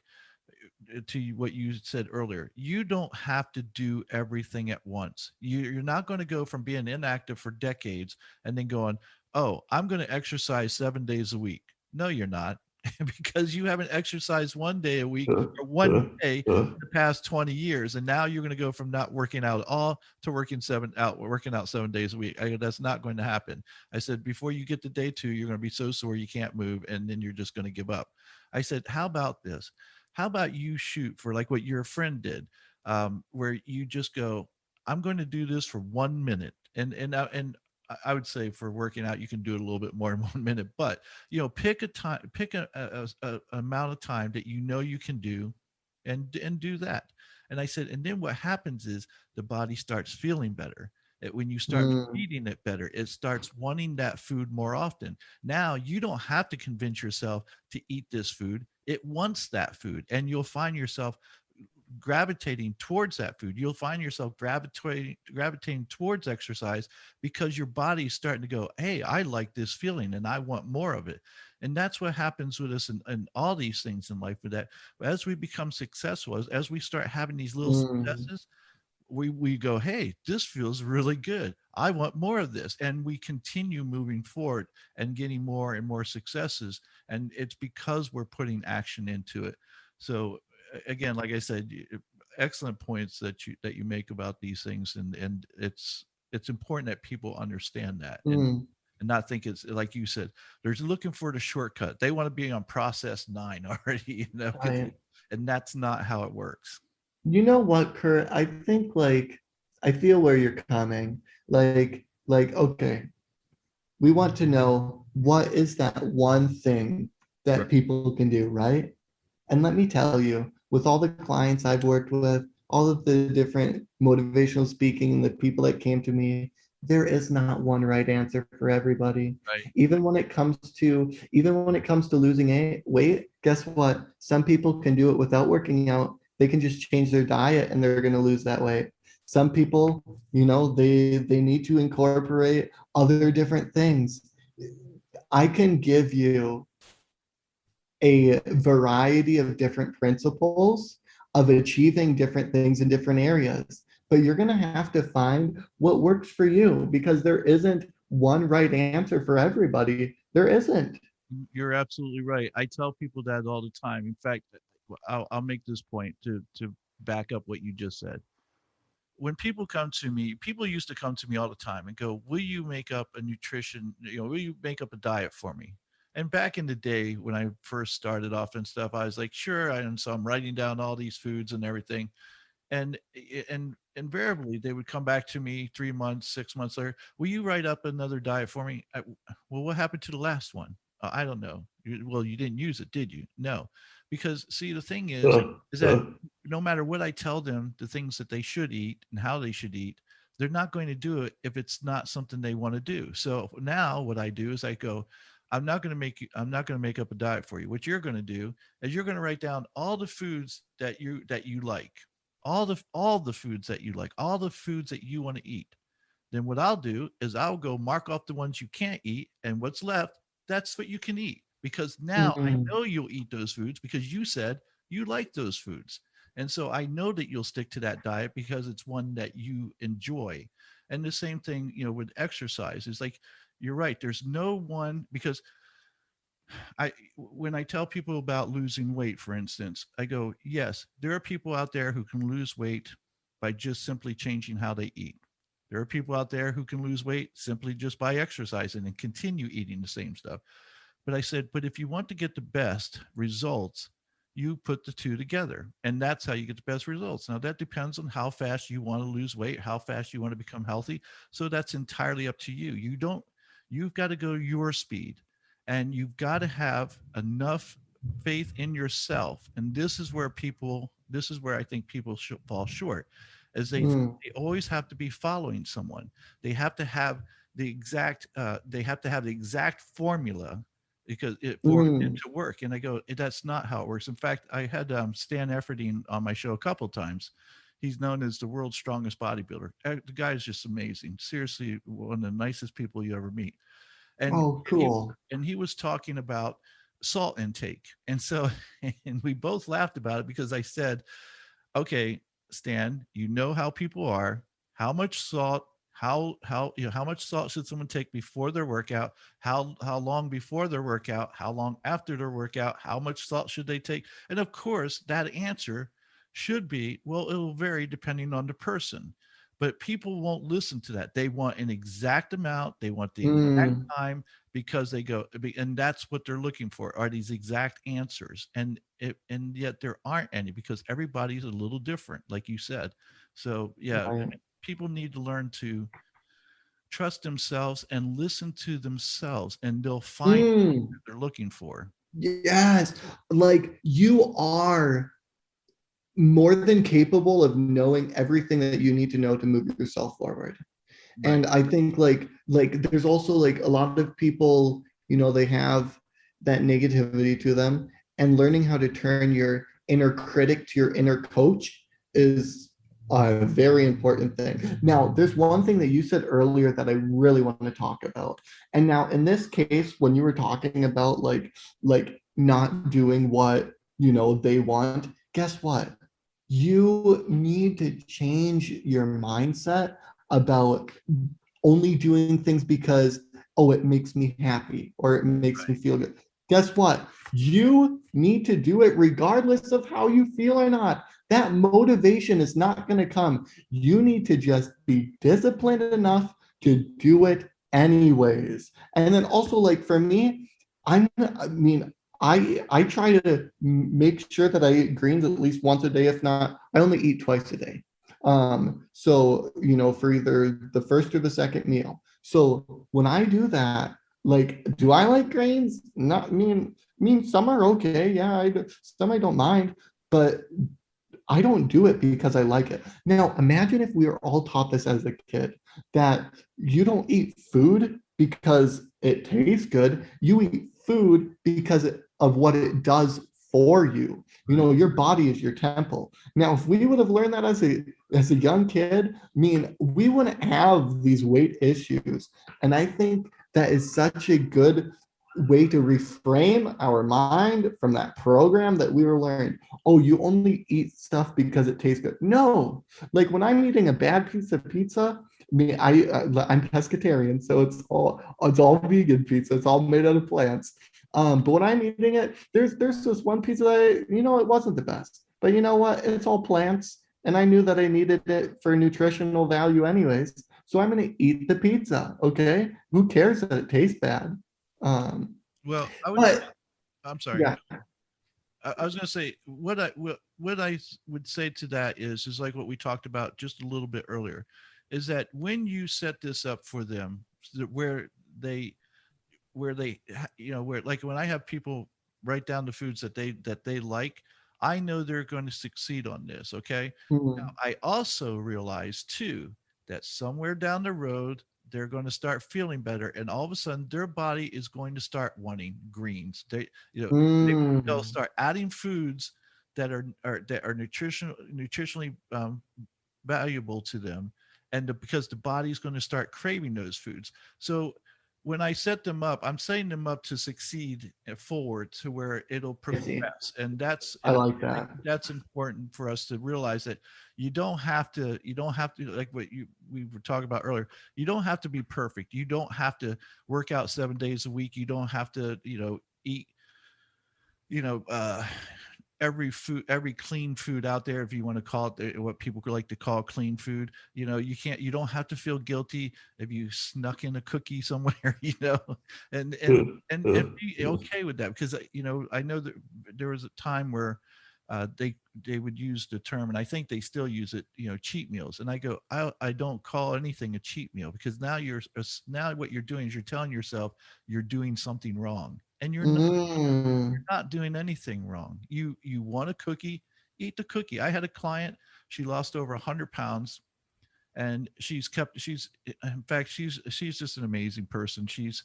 to what you said earlier, you don't have to do everything at once. You're not going to go from being inactive for decades and then going, oh, I'm going to exercise 7 days a week. No, you're not. Because you haven't exercised 1 day a week or one day the past 20 years, and now you're going to go from not working out at all to working out 7 days a week. That's not going to happen. I said, before you get to day two, you're going to be so sore you can't move, and then you're just going to give up. I said, how about this? How about you shoot for like what your friend did, where you just go, I'm going to do this for 1 minute, and I would say for working out, you can do it a little bit more in 1 minute, but pick a time, pick a amount of time that you can do, and do that. And I said, and then what happens is the body starts feeling better. When you start Mm, feeding it better, it starts wanting that food more often. Now you don't have to convince yourself to eat this food. It wants that food, and you'll find yourself gravitating towards that food. You'll find yourself gravitating towards exercise because your body's starting to go, hey, I like this feeling and I want more of it. And that's what happens with us in all these things in life. With that, as we become successful, as we start having these little mm, successes, we go, hey, this feels really good, I want more of this, and we continue moving forward and getting more and more successes, and it's because we're putting action into it. So again, like I said, excellent points that you make about these things, and it's important that people understand that, mm. and not think it's like you said, they're looking for the shortcut. They want to be on process 9 already, I, and that's not how it works. you know what, Kurt? I think like I feel where you're coming. Okay, we want to know what is that one thing Right. that people can do, right? And let me tell you, with all the clients I've worked with, all of the different motivational speaking, the people that came to me, there is not one right answer for everybody. Right. Even when it comes to losing weight, guess what? Some people can do it without working out. They can just change their diet and they're going to lose that weight. Some people, they need to incorporate other different things. I can give you a variety of different principles of achieving different things in different areas. But you're going to have to find what works for you because there isn't one right answer for everybody. There isn't. You're absolutely right. I tell people that all the time. In fact, I'll make this point to back up what you just said. When people come to me, people used to come to me all the time and go, "Will you make up a nutrition? Will you make up a diet for me?" And back in the day when I first started off and stuff, I was like, "Sure." And so I'm writing down all these foods and everything, and invariably they would come back to me 3 months, 6 months later. Will you write up another diet for me? Well, what happened to the last one? I don't know. Well, you didn't use it, did you? No, because see, the thing is that no matter what I tell them, the things that they should eat and how they should eat, they're not going to do it if it's not something they want to do. So now what I do is I go, I'm not going to make up a diet for you. What you're going to do is you're going to write down all the foods that you like, all the foods that you like, all the foods that you want to eat. Then what I'll do is I'll go mark off the ones you can't eat, and what's left, that's what you can eat. Because now I Mm, know you'll eat those foods because you said you like those foods. And so I know that you'll stick to that diet because it's one that you enjoy. And the same thing, with exercise. It's like you're right. There's no one, because I when I tell people about losing weight, for instance, I go, yes, there are people out there who can lose weight by just simply changing how they eat. There are people out there who can lose weight simply just by exercising and continue eating the same stuff. But I said, but if you want to get the best results, you put the two together. And that's how you get the best results. Now, that depends on how fast you want to lose weight, how fast you want to become healthy. So that's entirely up to you. You've got to go your speed, and you've got to have enough faith in yourself. And this is where I think people should fall short, is Mm, they always have to be following someone. They have to have they have to have the exact formula because for it mm. to work. And I go, that's not how it works. In fact, I had Stan Efferding on my show a couple of times. He's known as the world's strongest bodybuilder. The guy is just amazing. Seriously, one of the nicest people you ever meet. And Oh, and he cool. and he was talking about salt intake. And so and we both laughed about it because I said, okay, Stan, you know how people are. How much salt? How much salt should someone take before their workout? How long before their workout? How long after their workout? How much salt should they take? And of course, that answer should be, well, it'll vary depending on the person. But people won't listen to that. They want an exact amount. They want the exact Mm, time because they go, and that's what they're looking for, are these exact answers. And yet there aren't any because everybody's a little different, like you said. So yeah, right. people need to learn to trust themselves and listen to themselves, and they'll find Mm, what they're looking for. yes. Like you are more than capable of knowing everything that you need to know to move yourself forward. Right. And I think like there's also like a lot of people, they have that negativity to them, and learning how to turn your inner critic to your inner coach is a very important thing. Now, there's one thing that you said earlier that I really want to talk about. And now in this case, when you were talking about like not doing what, they want, guess what? You need to change your mindset about only doing things because, oh, it makes me happy or it makes me feel good. Guess what? You need to do it regardless of how you feel or not. That motivation is not going to come. You need to just be disciplined enough to do it anyways. And then also, like for me, I try to make sure that I eat greens at least once a day. If not, I only eat twice a day. So for either the first or the second meal. So when I do that, like, do I like grains? Not I mean some are okay. Yeah, some I don't mind, but I don't do it because I like it. Now, imagine if we were all taught this as a kid, that you don't eat food because it tastes good. You eat food because of what it does for you. Right. Your body is your temple. Now, if we would have learned that as a young kid, we wouldn't have these weight issues. And I think that is such a good way to reframe our mind from that program that we were learning. Oh, you only eat stuff because it tastes good. No, like when I'm eating a bad piece of pizza, I'm pescatarian, so it's all vegan pizza. It's all made out of plants. But when I'm eating it, there's this one pizza that it wasn't the best, but you know what? It's all plants, and I knew that I needed it for nutritional value anyways. So I'm gonna eat the pizza. Okay, who cares that it tastes bad? Um, Well, I would say, but I'm sorry. yeah. I was going to say what would say to that is like what we talked about just a little bit earlier, is that when you set this up for them, so that they where like when I have people write down the foods that they like, I know they're going to succeed on this. Okay. Now Mm, I also realize too that somewhere down the road they're going to start feeling better, and all of a sudden their body is going to start wanting greens. They'll mm, start adding foods that are nutritionally valuable to them, and because the body's going to start craving those foods. So when I set them up, I'm setting them up to succeed forward to where it'll I see. progress, and that's I and like I think that. that's important for us to realize that you don't have to like what we were talking about earlier. You don't have to be perfect. You don't have to work out 7 days a week. You don't have to eat you know uh every clean food out there, if you want to call it what people like to call clean food. You don't have to feel guilty if you snuck in a cookie somewhere, and and and be okay with that, because I know that there was a time where they would use the term, and I think they still use it, cheat meals. And I go, I don't call anything a cheat meal, because now what you're doing is you're telling yourself you're doing something wrong, and you're not. Mm. You're not doing anything wrong. You want a cookie, eat the cookie. I had a client, she lost over 100 pounds, and she's in fact she's just an amazing person. She's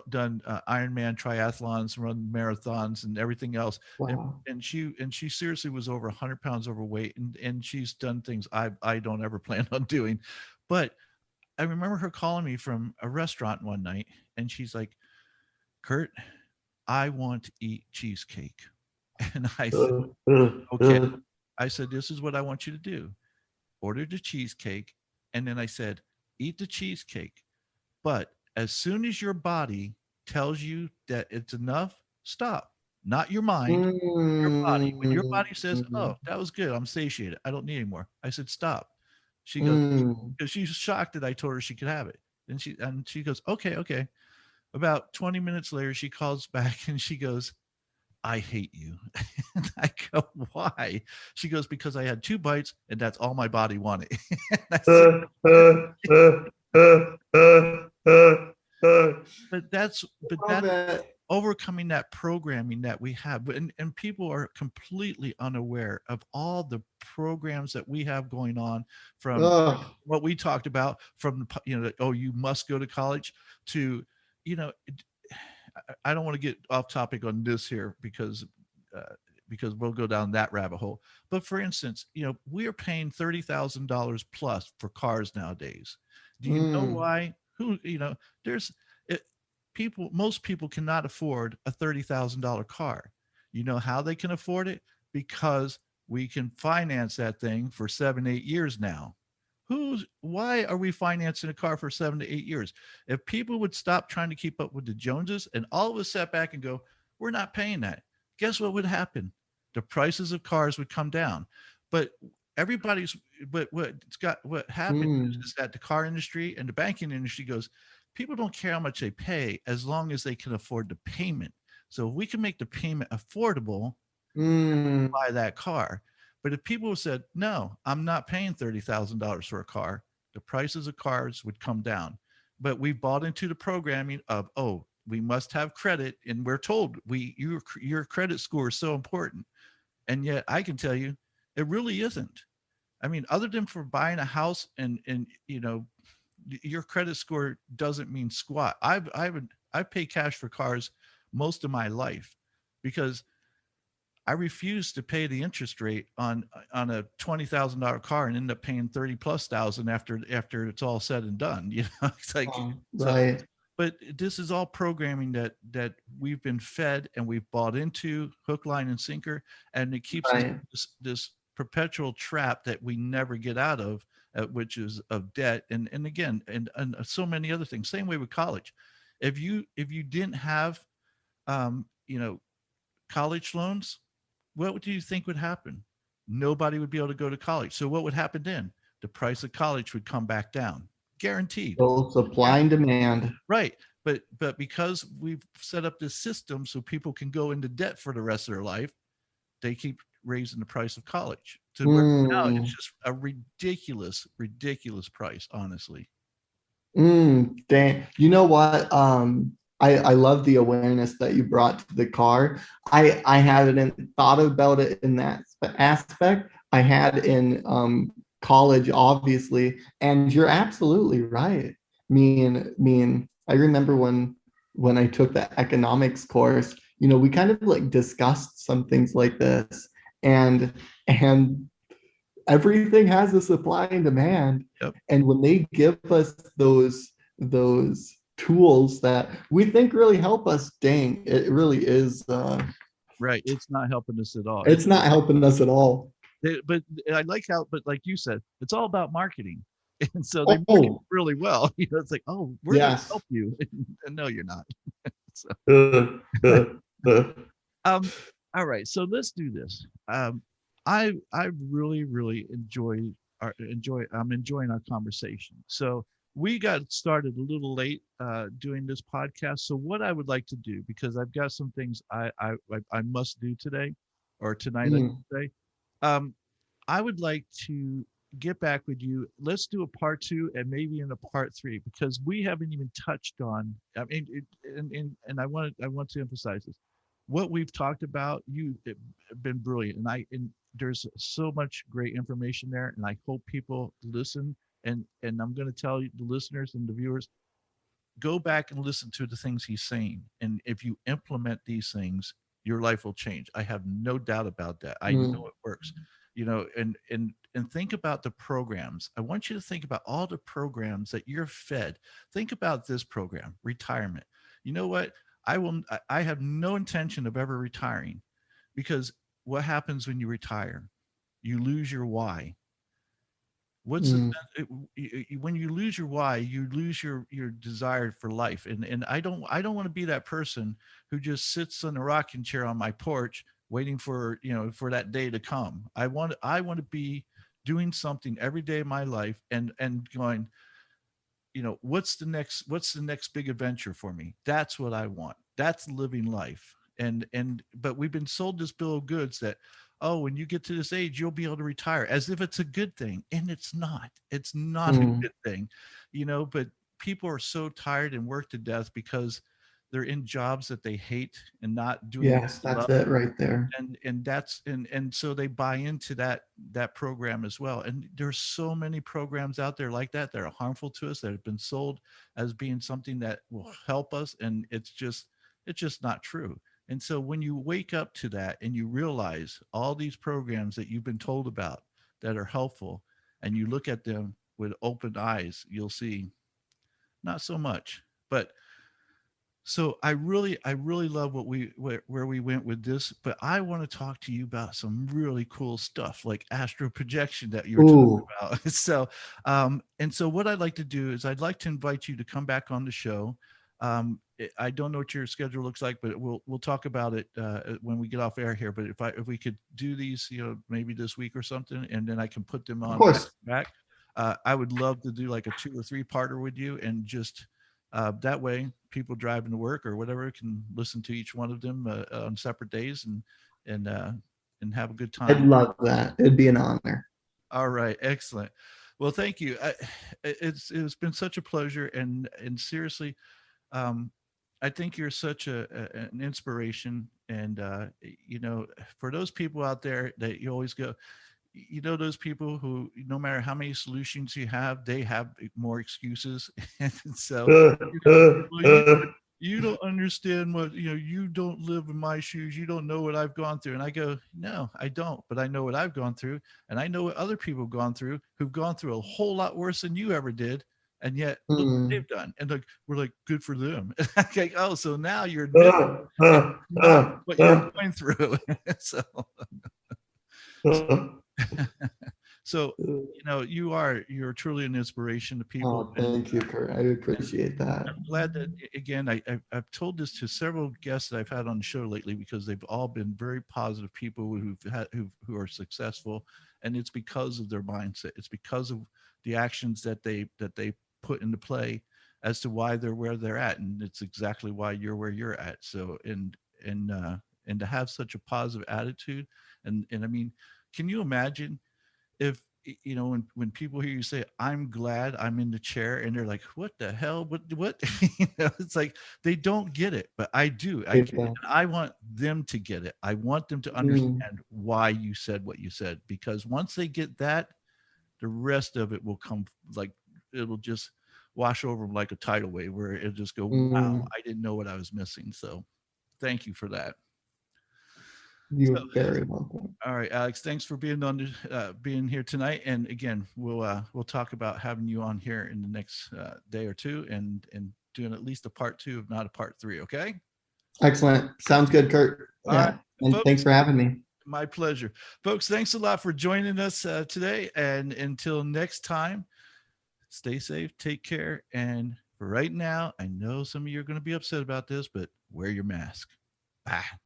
done Ironman triathlons, run marathons, and everything else. and Wow. and she seriously was over 100 pounds overweight, and she's done things I don't ever plan on doing. But I remember her calling me from a restaurant one night, and she's like, Kurt, I want to eat cheesecake. And I said, okay. I said, this is what I want you to do. Order the cheesecake. And then I said, eat the cheesecake. But as soon as your body tells you that it's enough, stop. Not your mind, your body. When your body says, oh, Mm. that was good, I'm satiated, I don't need anymore, I said, stop. She goes, Mm. because she's shocked that I told her she could have it. And she goes, okay, okay. About 20 minutes later, she calls back and she goes, I hate you. And I go, why? She goes, because I had 2 bites and that's all my body wanted. And I said, but that Love it. overcoming that programming that we have, and people are completely unaware of all the programs that we have going on, from Oh, what we talked about, from oh, you must go to college, to you know I don't want to get off topic on this here, uh, because we'll go down that rabbit hole. But for instance, we are paying $30,000 plus for cars nowadays. Do you know mm, why? There's it, most people cannot afford a $30,000 car. You know how they can afford it? Because we can finance that thing for 7, 8 years now. Why are we financing a car for 7 to 8 years? If people would stop trying to keep up with the Joneses and all of us sat back and go, we're not paying that, guess what would happen? The prices of cars would come down. But everybody's but what happened mm, is that the car industry and the banking industry goes, people don't care how much they pay as long as they can afford the payment. So if we can make the payment affordable, mm, buy that car. But if people said, no, I'm not paying $30,000 for a car, the prices of cars would come down. But we bought into the programming of, oh, we must have credit. And we're told your credit score is so important. And yet I can tell you, it really isn't. I mean, other than for buying a house, and your credit score doesn't mean squat. I've paid cash for cars most of my life, because I refused to pay the interest rate on a $20,000 car and end up paying 30 plus thousand after it's all said and done. It's like, so. right, But this is all programming that we've been fed and we've bought into, hook, line, and sinker, and it keeps us right, this perpetual trap that we never get out of, which is of debt, and again, and so many other things. Same way with college. If you didn't have um, you know college loans, what do you think would happen? Nobody would be able to go to college. So what would happen then? The price of college would come back down, guaranteed. so supply and demand. Right. But because we've set up this system so people can go into debt for the rest of their life, they keep raising the price of college to where now Mm, it's just a ridiculous, ridiculous price, honestly. dang. You know what? I love the awareness that you brought to the car. I hadn't thought about it in that aspect. I had in college, obviously, and you're absolutely right. I remember when I took the economics course, we kind of like discussed some things like this, and and everything has a supply and demand. Yep. And when they give us those tools that we think really help us, dang, it really is Right. It's not helping us at all. it's not helping us at all. But I like how, but like you said, it's all about marketing. And so they market Oh, really well. It's like, oh, we're going to yes. help you. And no, you're not. So, Uh, uh, uh. um, All right, so let's do this. I really really I'm enjoying our conversation. So we got started a little late doing this podcast. So what I would like to do, because I've got some things I must do today, or tonight, I Mm, should say. Um, I would like to get back with you. Let's do a part two and maybe in a part three, because we haven't even touched on. I mean, and I want to emphasize this. What we've talked about, you have been brilliant, and there's so much great information there, and I hope people listen. And I'm going to tell you, the listeners and the viewers, go back and listen to the things he's saying. And if you implement these things, your life will change. I have no doubt about that. I know mm, it works. And think about the programs. I want you to think about all the programs that you're fed. Think about this program, retirement. You know what? I have no intention of ever retiring, because what happens when you retire? You lose your why. What's the mm. when you lose your why, you lose your desire for life. And I don't want to be that person who just sits in a rocking chair on my porch waiting for, for that day to come. I want to be doing something every day of my life, and going, what's the next big adventure for me. That's what I want. That's living life. But we've been sold this bill of goods that, oh, when you get to this age you'll be able to retire, as if it's a good thing. And it's not a Mm. good thing. But people are so tired and worked to death because they're in jobs that they hate and not doing what Yes, they that's love. it right there. And so they buy into that program as well. And there's so many programs out there like that are harmful to us, that have been sold as being something that will help us, and it's just not true. And so when you wake up to that and you realize all these programs that you've been told about that are helpful, and you look at them with open eyes, you'll see not so much. But so I really love where we went with this, but I want to talk to you about some really cool stuff like astral projection that you were talking Ooh, about. And so what I'd like to do is I'd like to invite you to come back on the show. I don't know what your schedule looks like, but we'll talk about it when we get off air here. But if we could do these, maybe this week or something, and then I can put them of on back course. to back. I would love to do like a 2 or 3 parter with you, and just that way, people driving to work or whatever can listen to each one of them on separate days, and uh, and have a good I'd time. love that. It'd be an honor. All right, excellent. Well, thank you. It's been such a pleasure, and seriously, um, I think you're such an inspiration. And for those people out there that you always go, those people who, no matter how many solutions you have, they have more excuses. And so, Uh, you know uh, well, uh, you don't understand what, you don't live in my shoes, you don't know what I've gone through. And I go, no, I don't, but I know what I've gone through, and I know what other people have gone through, who've gone through a whole lot worse than you ever did. And yet look what mm, they've done. And like, we're like, good for them. Okay, oh, so now you're admitting uh, it's uh, not uh, what you're uh, going through. so uh, so you're truly an inspiration to people. oh, And thank you, Kurt. I appreciate that. I'm glad that, again, I've told this to several guests that I've had on the show lately, because they've all been very positive people who are successful. And it's because of their mindset. It's because of the actions that they put into play as to why they're where they're at. And it's exactly why you're where you're at. So, and to have such a positive attitude. And I mean, can you imagine if, when people hear you say, I'm glad I'm in the chair, and they're like, what the hell, what it's like they don't get it, but I do. I want them to get it. I want them to Mm, understand why you said what you said, because once they get that, the rest of it will come, like, it'll just wash over them like a tidal wave, where it'll just go, wow, mm, I didn't know what I was missing. So thank you for that. So, you're very welcome. all right, Alex. Thanks for being here tonight. And again, we'll talk about having you on here in the next day or two, and doing at least a part two, if not a part three. Okay. Excellent. Sounds good, Kurt. All right, Yeah. And thanks folks. for having me. My pleasure, folks. Thanks a lot for joining us today. And until next time, stay safe, take care, and for right now, I know some of you are going to be upset about this, but wear your mask. Bye.